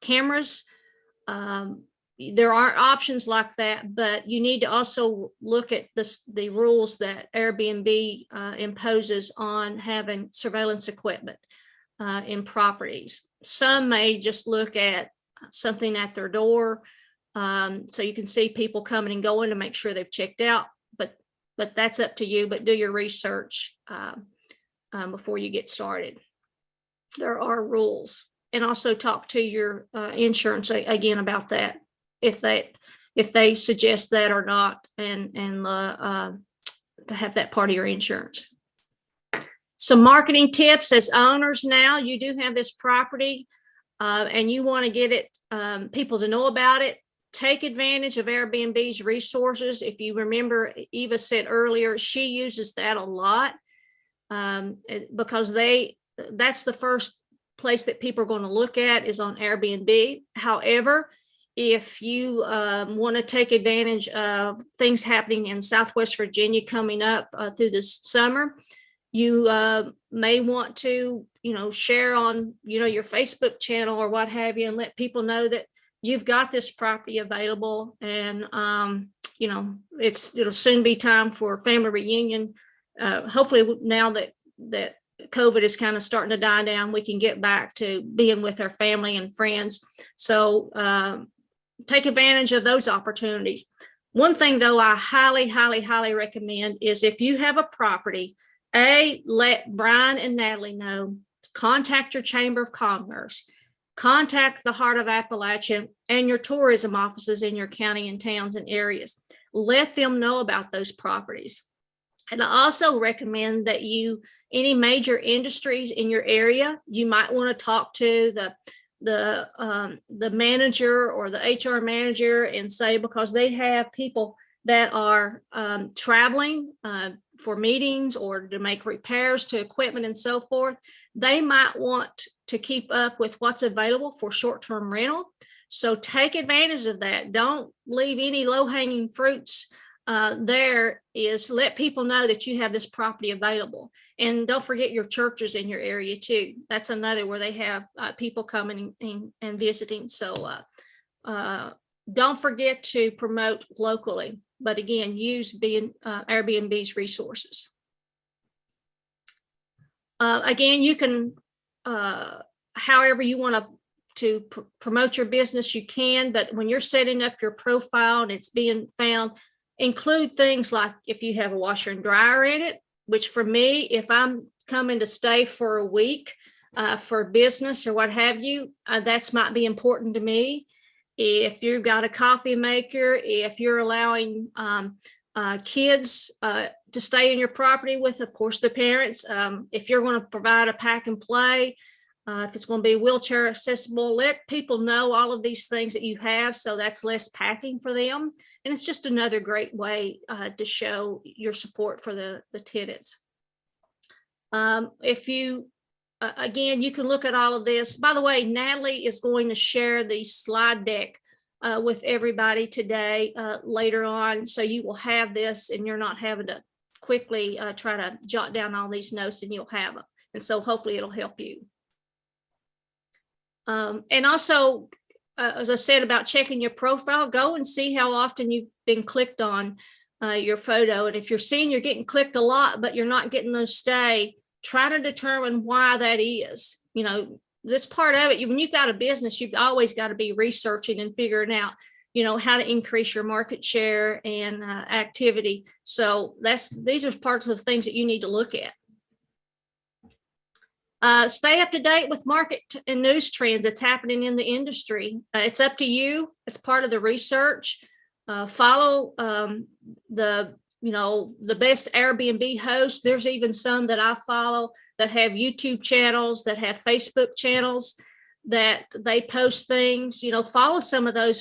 cameras, there are options like that, but you need to also look at the rules that Airbnb imposes on having surveillance equipment in properties. Some may just look at something at their door, so you can see people coming and going to make sure they've checked out, but that's up to you. But do your research before you get started. There are rules, and also talk to your insurance again about that, if they suggest that or not, and to have that part of your insurance. Some marketing tips as owners now, you do have this property and you want to get it, people to know about it. Take advantage of Airbnb's resources. If you remember, Eva said earlier, she uses that a lot because that's the first place that people are going to look at is on Airbnb. However, if you want to take advantage of things happening in Southwest Virginia coming up through this summer, you may want to, share on, your Facebook channel or what have you, and let people know that you've got this property available. And, it'll soon be time for a family reunion. Hopefully now that COVID is kind of starting to die down, we can get back to being with our family and friends. So take advantage of those opportunities. One thing though, I highly, highly, highly recommend is if you have a property, let Brian and Natalie know, contact your Chamber of Commerce, contact the Heart of Appalachia and your tourism offices in your county and towns and areas. Let them know about those properties. And I also recommend that any major industries in your area, you might want to talk to the manager or the HR manager and say, because they have people that are traveling for meetings or to make repairs to equipment and so forth, they might want to keep up with what's available for short-term rental. So take advantage of that. Don't leave any low-hanging fruits. There is let people know that you have this property available. And don't forget your churches in your area too. That's another where they have people coming and visiting. So don't forget to promote locally. But again, use Airbnb's resources. Again, you can, however you want to promote your business, you can. But when you're setting up your profile and it's being found, include things like if you have a washer and dryer in it, which for me, if I'm coming to stay for a week for business or what have you, that's might be important to me. If you've got a coffee maker, if you're allowing kids to stay in your property with, of course, the parents, if you're going to provide a pack and play, if it's going to be wheelchair accessible, let people know all of these things that you have. So that's less packing for them. And it's just another great way to show your support for the tenants. If you, again, you can look at all of this. By the way, Natalie is going to share the slide deck with everybody today later on. So you will have this and you're not having to quickly try to jot down all these notes, and you'll have them. And so hopefully it'll help you. And also, as I said about checking your profile, go and see how often you've been clicked on your photo. And if you're seeing you're getting clicked a lot, but you're not getting those stay, try to determine why that is. This part of it, when you've got a business, you've always got to be researching and figuring out, how to increase your market share and activity. So these are parts of the things that you need to look at. Stay up to date with market and news trends that's happening in the industry. It's up to you. It's part of the research. Follow the best Airbnb hosts. There's even some that I follow that have YouTube channels, that have Facebook channels, that they post things. Follow some of those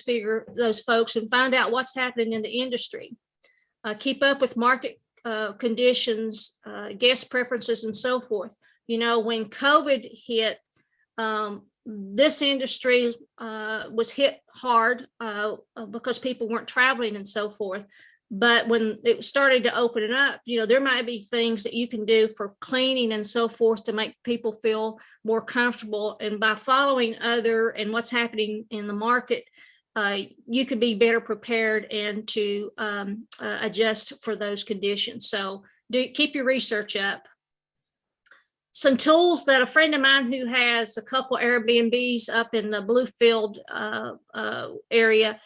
folks and find out what's happening in the industry. Keep up with market conditions, guest preferences, and so forth. When COVID hit, this industry was hit hard because people weren't traveling and so forth. But when it started to open it up, there might be things that you can do for cleaning and so forth to make people feel more comfortable. And by following and what's happening in the market, you could be better prepared and to adjust for those conditions. So keep your research up. Some tools that a friend of mine who has a couple Airbnbs up in the Bluefield area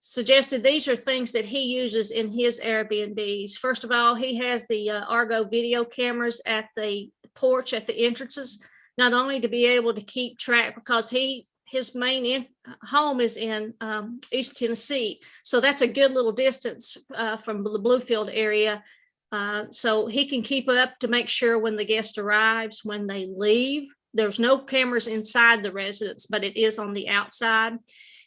suggested. These are things that he uses in his Airbnbs. First of all, he has the Argo video cameras at the porch at the entrances, not only to be able to keep track, because his main home is in East Tennessee. So that's a good little distance from the Bluefield area. So he can keep up to make sure when the guest arrives, when they leave. There's no cameras inside the residence, but it is on the outside.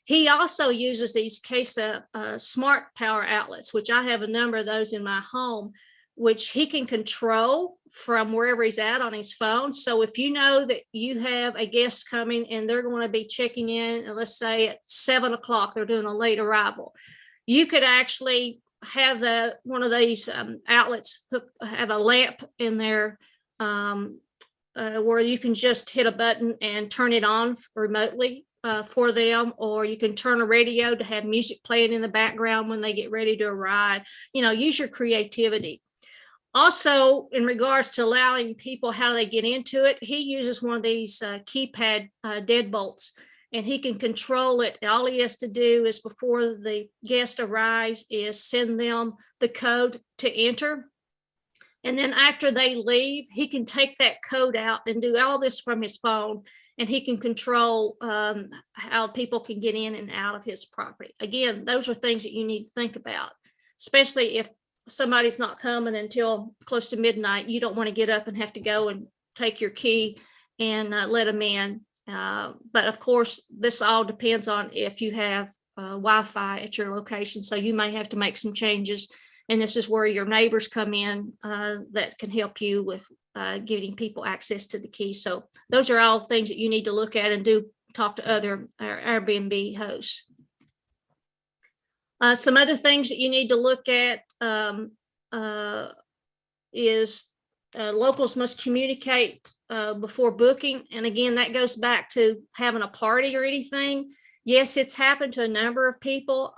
He also uses these CASA smart power outlets, which I have a number of those in my home, which he can control from wherever he's at on his phone. So if you know that you have a guest coming and they're going to be checking in, and let's say at 7 o'clock, they're doing a late arrival, you could actually have one of these outlets have a lamp in there where you can just hit a button and turn it on remotely for them, or you can turn a radio to have music playing in the background when they get ready to arrive. Use your creativity. Also, in regards to allowing people how they get into it, he uses one of these keypad deadbolts, and he can control it. All he has to do is, before the guest arrives, is send them the code to enter. And then after they leave, he can take that code out and do all this from his phone, and he can control how people can get in and out of his property. Again, those are things that you need to think about, especially if somebody's not coming until close to midnight. You don't want to get up and have to go and take your key and let them in. But of course, this all depends on if you have Wi-Fi at your location. So you may have to make some changes. And this is where your neighbors come in that can help you with giving people access to the key. So those are all things that you need to look at and talk to other Airbnb hosts. Some other things that you need to look at is locals must communicate before booking. And again, that goes back to having a party or anything. Yes, it's happened to a number of people.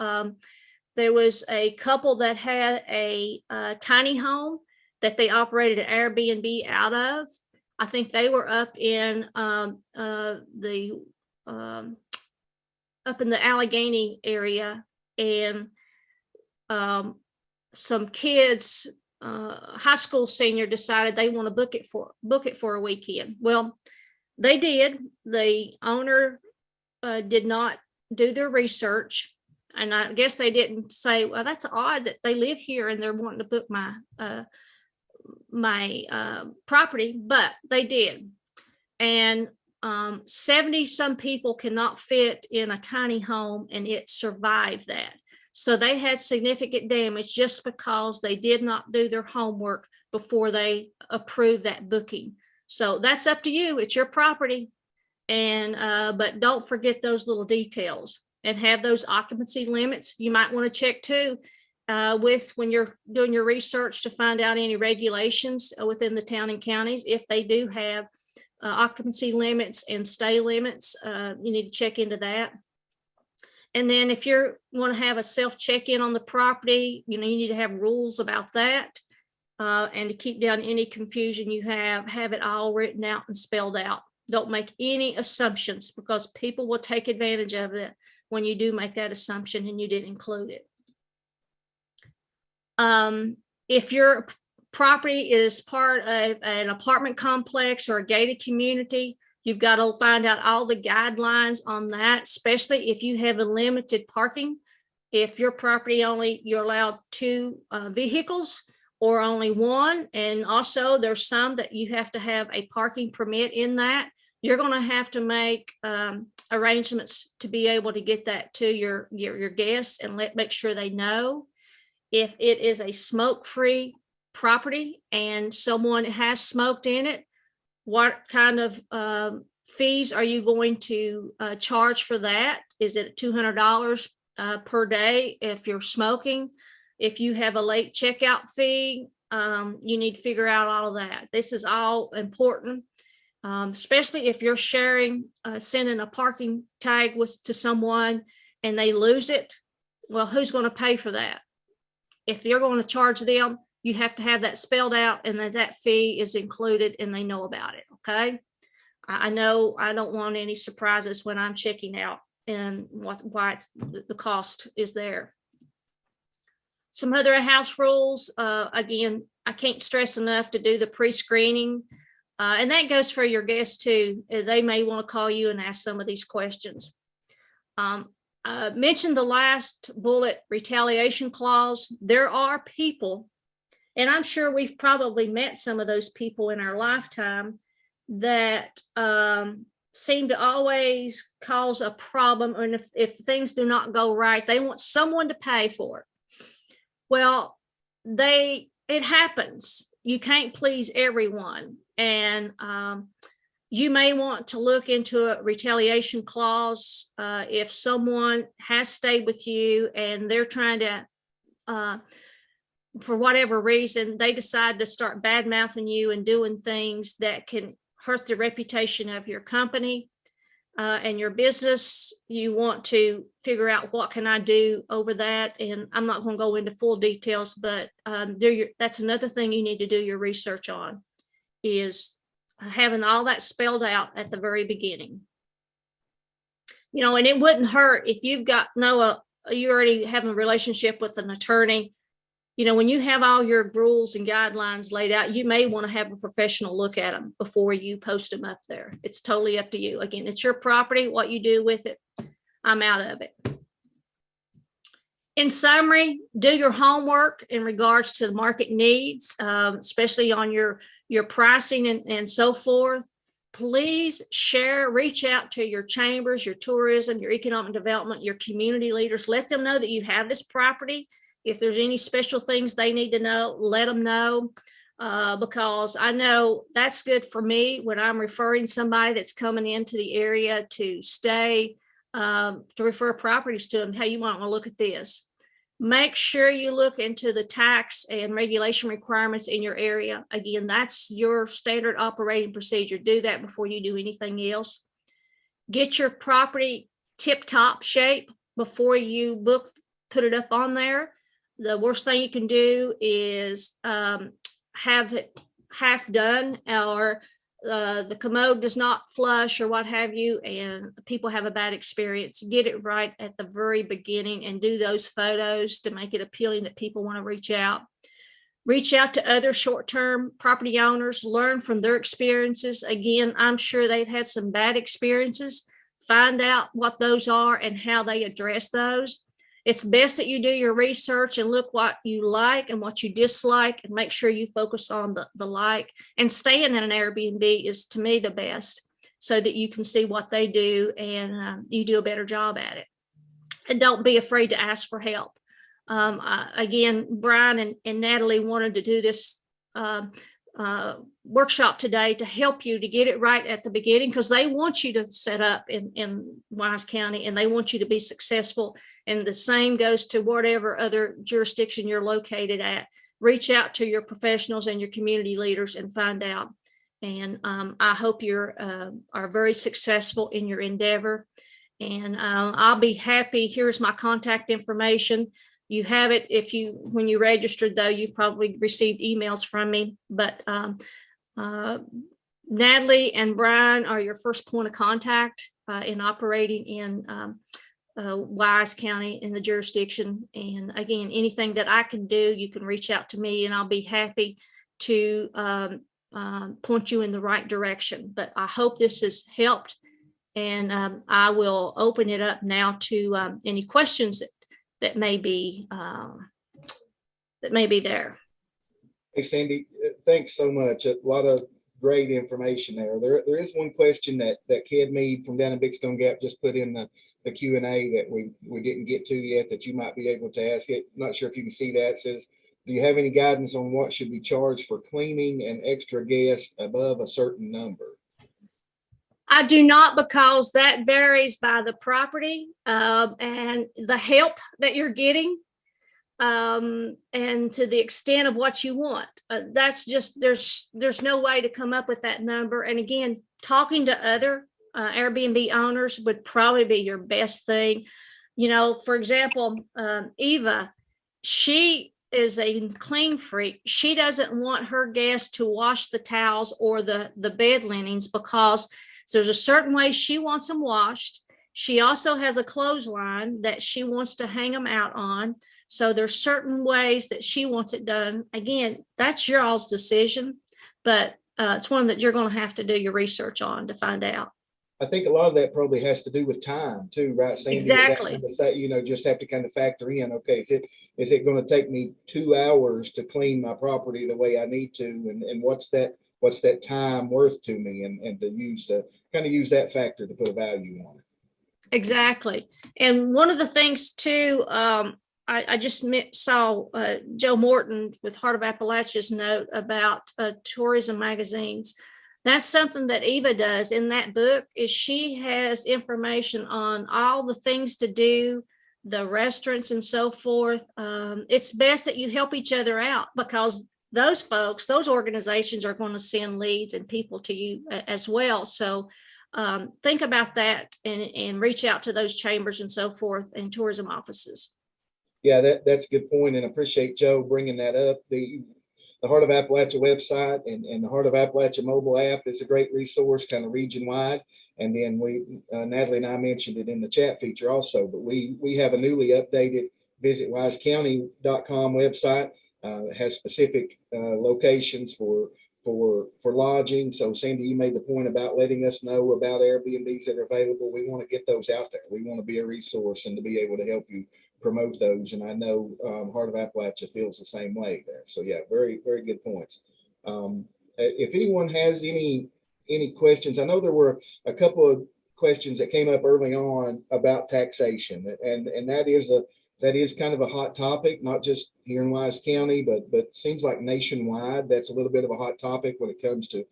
There was a couple that had a tiny home that they operated an Airbnb out of. I think they were up in the Allegheny area, and some kids, high school senior, decided they want to book it for a weekend. Well, they did. The owner did not do their research. And I guess they didn't say, well, that's odd that they live here and they're wanting to book my property, but they did. And 70 some people cannot fit in a tiny home, and it survived that. So they had significant damage just because they did not do their homework before they approved that booking. So that's up to you. It's your property. And but don't forget those little details. And have those occupancy limits. You might want to check too when you're doing your research to find out any regulations within the town and counties. If they do have occupancy limits and stay limits, you need to check into that. And then if you want to have a self check-in on the property, you need to have rules about that. And to keep down any confusion you have it all written out and spelled out. Don't make any assumptions, because people will take advantage of it when you do make that assumption and you didn't include it. If your property is part of an apartment complex or a gated community, you've got to find out all the guidelines on that, especially if you have a limited parking. If your property you're allowed 2 vehicles or only 1, and also there's some that you have to have a parking permit in that, you're going to have to make arrangements to be able to get that to your guests and make sure they know. If it is a smoke-free property and someone has smoked in it, what kind of fees are you going to charge for that? Is it $200 per day if you're smoking? If you have a late checkout fee, you need to figure out all of that. This is all important. Especially if you're sending a parking tag to someone and they lose it. Well, who's going to pay for that? If you're going to charge them, you have to have that spelled out, and that fee is included and they know about it. Okay. I know I don't want any surprises when I'm checking out and why the cost is there. Some other house rules. Again, I can't stress enough to do the pre-screening. And that goes for your guests too. They may want to call you and ask some of these questions. Mentioned the last bullet, retaliation clause. There are people, And I'm sure we've probably met some of those people in our lifetime that seem to always cause a problem. And if things do not go right, they want someone to pay for it. Well, it happens. You can't please everyone. And you may want to look into a retaliation clause if someone has stayed with you and they're trying to, for whatever reason, they decide to start bad mouthing you and doing things that can hurt the reputation of your company and your business. You want to figure out, what can I do over that? And I'm not going to go into full details, but that's another thing you need to do your research on, is having all that spelled out at the very beginning. And it wouldn't hurt if you've got you already have a relationship with an attorney. When you have all your rules and guidelines laid out, you may want to have a professional look at them before you post them up there. It's totally up to you. Again, it's your property. What you do with it, I'm out of it. In summary, do your homework in regards to the market needs, especially on your pricing and so forth. Please reach out to your chambers, your tourism, your economic development, your community leaders. Let them know that you have this property. If there's any special things they need to know, let them know, because I know that's good for me when I'm referring somebody that's coming into the area to stay, to refer properties to them. Hey, you might want to look at this. Make sure you look into the tax and regulation requirements in your area. Again, that's your standard operating procedure. Do that before you do anything else. Get your property tip-top shape before you put it up on there. The worst thing you can do is have it half done, or the commode does not flush or what have you, and people have a bad experience. Get it right at the very beginning and do those photos to make it appealing that people want to reach out. Reach out to other short-term property owners, learn from their experiences. Again, I'm sure they've had some bad experiences. Find out what those are and how they address those. It's best that you do your research and look what you like and what you dislike, and make sure you focus on the like. And staying in an Airbnb is, to me, the best, so that you can see what they do and you do a better job at it. And don't be afraid to ask for help. Again, Brian and Natalie wanted to do this workshop today to help you to get it right at the beginning, because they want you to set up in Wise County and they want you to be successful. And the same goes to whatever other jurisdiction you're located at. Reach out to your professionals and your community leaders and find out. And I hope you are very successful in your endeavor. And I'll be happy. Here's my contact information. You have it when you registered, though. You've probably received emails from me. But Natalie and Brian are your first point of contact in operating in Wise County in the jurisdiction. And again, anything that I can do, you can reach out to me and I'll be happy to point you in the right direction. But I hope this has helped, and I will open it up now to any questions that may be there. Hey, Sandy, thanks so much. A lot of great information there. There is one question that Ked Mead from down in Big Stone Gap just put in the Q&A that we didn't get to yet, that you might be able to ask it. Not sure if you can see that. It says, do you have any guidance on what should be charged for cleaning and extra guests above a certain number? I do not, because that varies by the property and the help that you're getting, and to the extent of what you want. That's just, there's no way to come up with that number. And again, talking to other Airbnb owners would probably be your best thing. For example, Eva, she is a clean freak. She doesn't want her guests to wash the towels or the bed linens, because there's a certain way she wants them washed. She also has a clothesline that she wants to hang them out on. So there's certain ways that she wants it done. Again, that's your all's decision, but it's one that you're going to have to do your research on to find out. I think a lot of that probably has to do with time too, right, Sandy? Exactly. Just have to kind of factor in, okay, is it going to take me 2 hours to clean my property the way I need to? And what's that time worth to me, and to kind of use that factor to put a value on it. Exactly. And one of the things too, I just saw Joe Morton with Heart of Appalachia's note about tourism magazines. That's something that Eva does in that book, is she has information on all the things to do, the restaurants and so forth. It's best that you help each other out, because those folks, those organizations are going to send leads and people to you as well. So think about that and reach out to those chambers and so forth and tourism offices. Yeah, that's a good point, and I appreciate Joe bringing that up. The Heart of Appalachia website and the Heart of Appalachia mobile app is a great resource, kind of region wide. And then Natalie and I mentioned it in the chat feature also, but we have a newly updated visitwisecounty.com website. It has specific locations for lodging. So Sandy, you made the point about letting us know about Airbnbs that are available. We want to get those out there. We want to be a resource and to be able to help you promote those. And I know Heart of Appalachia feels the same way there. So yeah, very, very good points. If anyone has any questions, I know there were a couple of questions that came up early on about taxation, and that is kind of a hot topic, not just here in Wise County, but seems like nationwide. That's a little bit of a hot topic when it comes to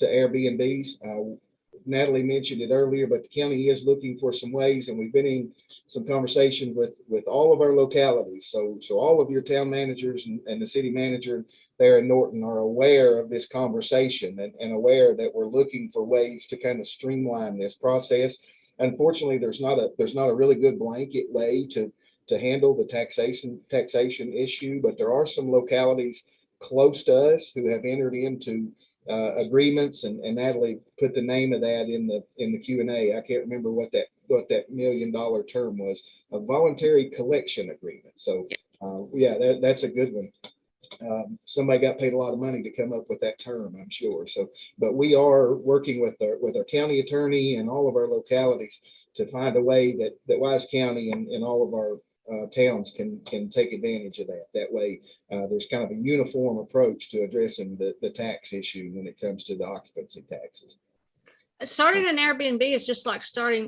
Airbnbs. Natalie mentioned it earlier, but the county is looking for some ways, and we've been in some conversation with all of our localities. So all of your town managers and the city manager there in Norton are aware of this conversation and aware that we're looking for ways to kind of streamline this process. Unfortunately, there's not a really good blanket way to handle the taxation issue, but there are some localities close to us who have entered into agreements, and Natalie put the name of that in the Q&A. I can't remember what that $1 million term was, a voluntary collection agreement. So yeah, that's a good one. Somebody got paid a lot of money to come up with that term, I'm sure. So, but we are working with our county attorney and all of our localities to find a way that Wise County and all of our towns can take advantage of that. That way, there's kind of a uniform approach to addressing the tax issue when it comes to the occupancy taxes. Starting an Airbnb is just like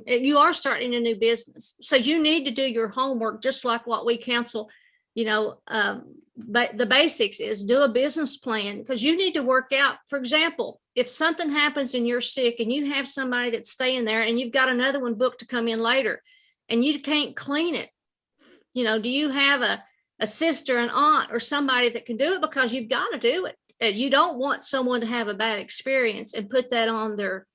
you are starting a new business. So you need to do your homework, just like what we counsel, but the basics is do a business plan, because you need to work out, for example, if something happens and you're sick and you have somebody that's staying there and you've got another one booked to come in later and you can't clean it, do you have a sister, an aunt, or somebody that can do it? Because you've got to do it. And you don't want someone to have a bad experience and put that on their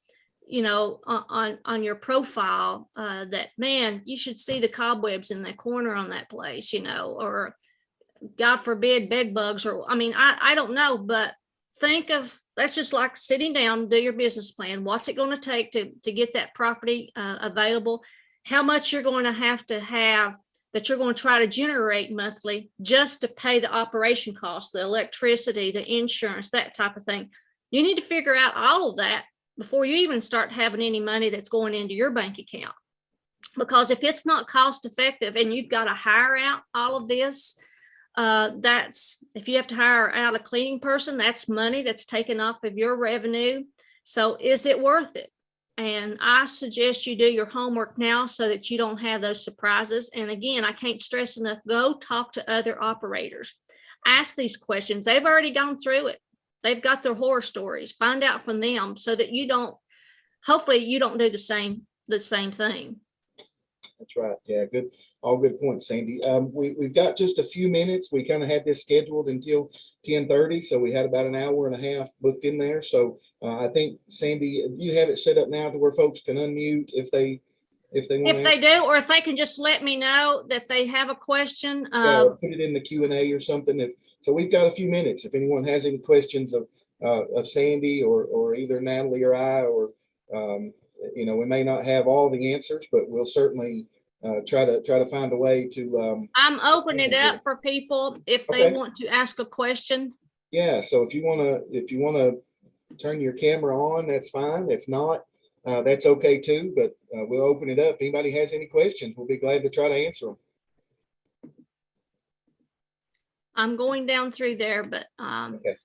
on your profile, that, man, you should see the cobwebs in the corner on that place, or God forbid bed bugs, or I don't know, but that's just like sitting down, do your business plan. What's it going to take to get that property available? How much you're going to have that you're going to try to generate monthly just to pay the operation costs, the electricity, the insurance, that type of thing. You need to figure out all of that before you even start having any money that's going into your bank account. Because if it's not cost effective and you've got to hire out all of this, if you have to hire out a cleaning person, that's money that's taken off of your revenue. So is it worth it? And I suggest you do your homework now so that you don't have those surprises. And again, I can't stress enough, go talk to other operators. Ask these questions. They've already gone through it. They've got their horror stories. Find out from them so that hopefully you don't do the same thing. That's right. Yeah, good. All good points, Sandy. We've got just a few minutes. We kind of had this scheduled until 10:30, so we had about an hour and a half booked in there. So I think, Sandy, you have it set up now to where folks can unmute if they want. If they do, or if they can just let me know that they have a question. Or put it in the Q&A or something. So we've got a few minutes. If anyone has any questions of Sandy or either Natalie or I, or we may not have all the answers, but we'll certainly try to find a way to. I'm opening it up for people if they want to ask a question. Yeah. So if you wanna turn your camera on, that's fine. If not, that's okay too, but we'll open it up. If anybody has any questions, we'll be glad to try to answer them. I'm going down through there, but Okay.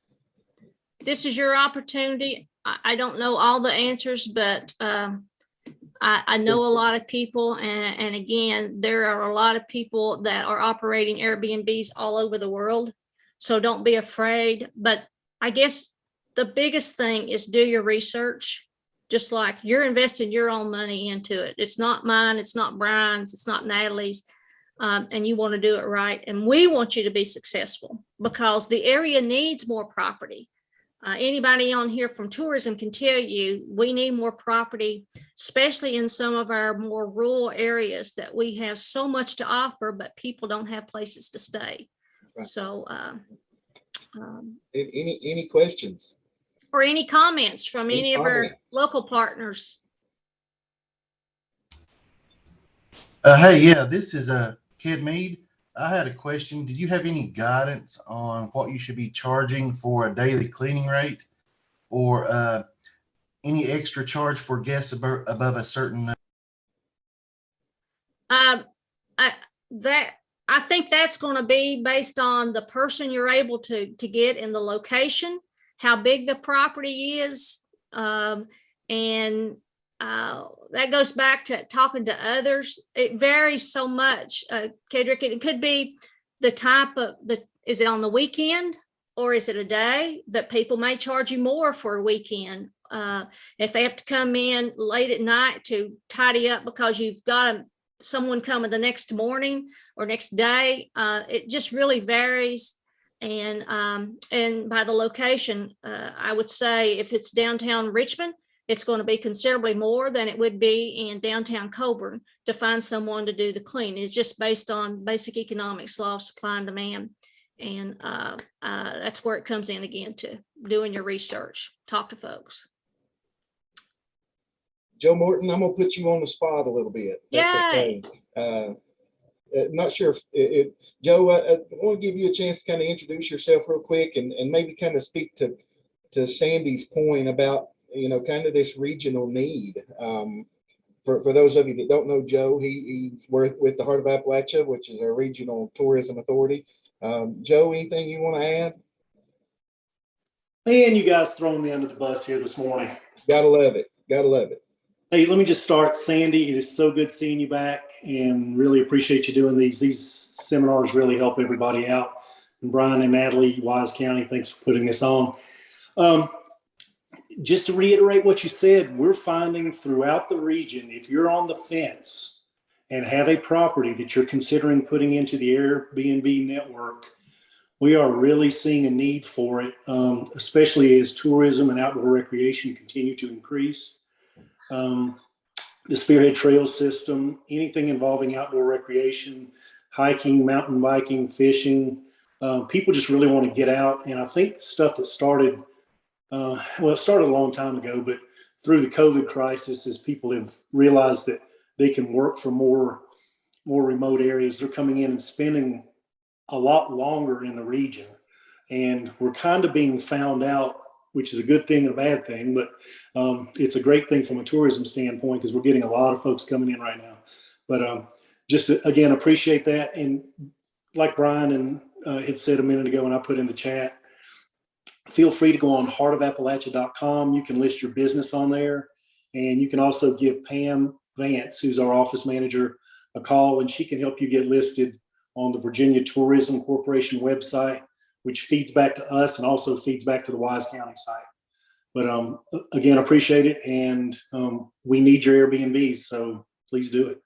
this is your opportunity. I don't know all the answers, but I know a lot of people. And again, there are a lot of people that are operating Airbnbs all over the world. So don't be afraid. But I guess the biggest thing is do your research. Just like you're investing your own money into it. It's not mine. It's not Brian's. It's not Natalie's. And you want to do it right. And we want you to be successful because the area needs more property. Anybody on here from tourism can tell you we need more property, especially in some of our more rural areas that we have so much to offer, but people don't have places to stay. Right. So, Any questions? or any comments from any of our comments? local partners? Hey, yeah, this is Kid Mead. I had a question. Did you have any guidance on what you should be charging for a daily cleaning rate, or any extra charge for guests above a certain? I think that's going to be based on the person you're able to get in the location, how big the property is, and that goes back to talking to others. It varies so much, Kedrick. It could be the type of is it on the weekend or is it a day that people may charge you more for a weekend? If they have to come in late at night to tidy up because you've got someone coming the next morning or next day, it just really varies. And by the location, I would say if it's downtown Richmond, it's going to be considerably more than it would be in downtown Coburn to find someone to do the clean. It's just based on basic economics, law of supply and demand. And that's where it comes in again to doing your research, talk to folks. Joe Morton, I'm going to put you on the spot a little bit. Yay. Okay. Not sure if Joe, I want to give you a chance to kind of introduce yourself real quick and maybe kind of speak to Sandy's point about, kind of this regional need. For those of you that don't know Joe, he's with the Heart of Appalachia, which is our regional tourism authority. Joe, anything you want to add? Man, you guys throwing me under the bus here this morning. Gotta love it. Gotta love it. Hey, let me just start. Sandy, it is so good seeing you back and really appreciate you doing these. These seminars really help everybody out. And Brian and Natalie, Wise County, thanks for putting this on. Just to reiterate what you said, we're finding throughout the region, if you're on the fence and have a property that you're considering putting into the Airbnb network, we are really seeing a need for it, especially as tourism and outdoor recreation continue to increase. The Spearhead Trail System, anything involving outdoor recreation, hiking, mountain biking, fishing, people just really want to get out. And I think stuff that started, it started a long time ago, but through the COVID crisis, as people have realized that they can work from more remote areas, they're coming in and spending a lot longer in the region. And we're kind of being found out, which is a good thing and a bad thing, but it's a great thing from a tourism standpoint because we're getting a lot of folks coming in right now. But just again, appreciate that. And like Brian had said a minute ago, and I put in the chat, feel free to go on heartofappalachia.com. You can list your business on there, and you can also give Pam Vance, who's our office manager, a call, and she can help you get listed on the Virginia Tourism Corporation website, which feeds back to us and also feeds back to the Wise County site. But again, appreciate it. And we need your Airbnbs, so please do it.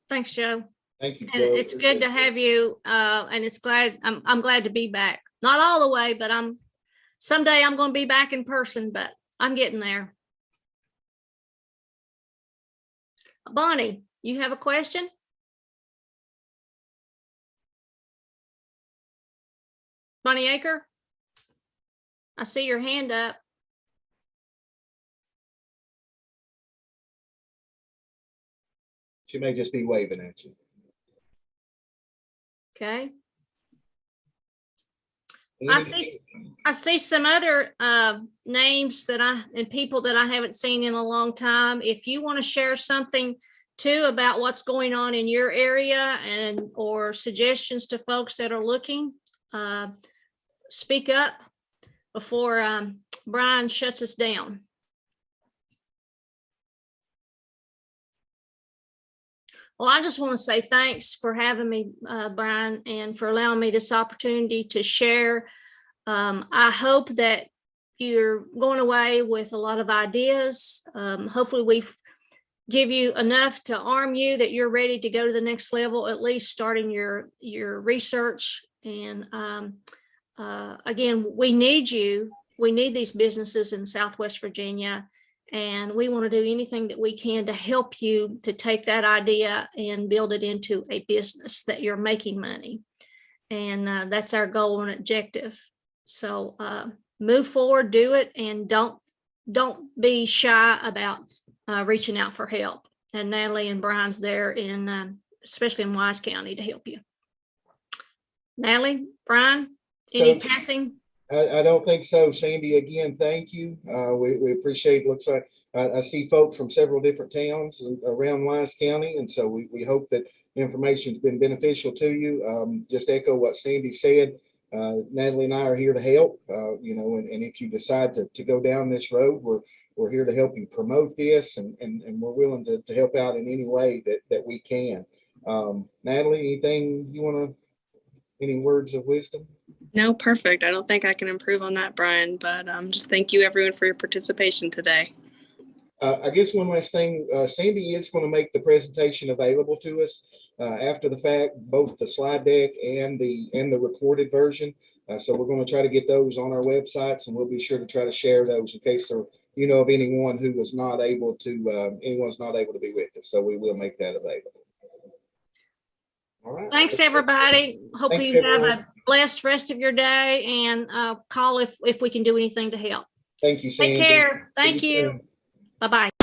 Thanks, Joe. Thank you, Joe. And it's good to have you. And I'm glad to be back. Not all the way, but someday I'm going to be back in person, but I'm getting there. Bonnie, you have a question? Bonnie Aker? I see your hand up. She may just be waving at you. Okay. I see some other names and people that I haven't seen in a long time. If you want to share something too about what's going on in your area or suggestions to folks that are looking, speak up before Brian shuts us down. Well, I just want to say thanks for having me, Brian, and for allowing me this opportunity to share. I hope that you're going away with a lot of ideas. Hopefully we've give you enough to arm you that you're ready to go to the next level, at least starting your research. And again, we need you. We need these businesses in Southwest Virginia. And we want to do anything that we can to help you to take that idea and build it into a business that you're making money. And that's our goal and objective. So move forward, do it, and don't be shy about reaching out for help. And Natalie and Brian's there especially in Wise County to help you. Natalie, Brian, any passing? I don't think so. Sandy, again, thank you. We appreciate it. Looks like I see folks from several different towns around Wise County. And so we hope that information has been beneficial to you. Just echo what Sandy said. Natalie and I are here to help, and if you decide to go down this road, we're here to help you promote this, and we're willing to help out in any way that we can. Natalie, anything you want to, any words of wisdom? No, perfect. I don't think I can improve on that, Brian, but just thank you everyone for your participation today. I guess one last thing, Sandy is going to make the presentation available to us after the fact, both the slide deck and the recorded version. So we're going to try to get those on our websites, and we'll be sure to try to share those in case of anyone who was not able to, anyone's not able to be with us. So we will make that available. All right. Thanks, everybody. Hope you have a blessed rest of your day, and call if we can do anything to help. Thank you, Sandy. Take care. Thank you. Bye-bye.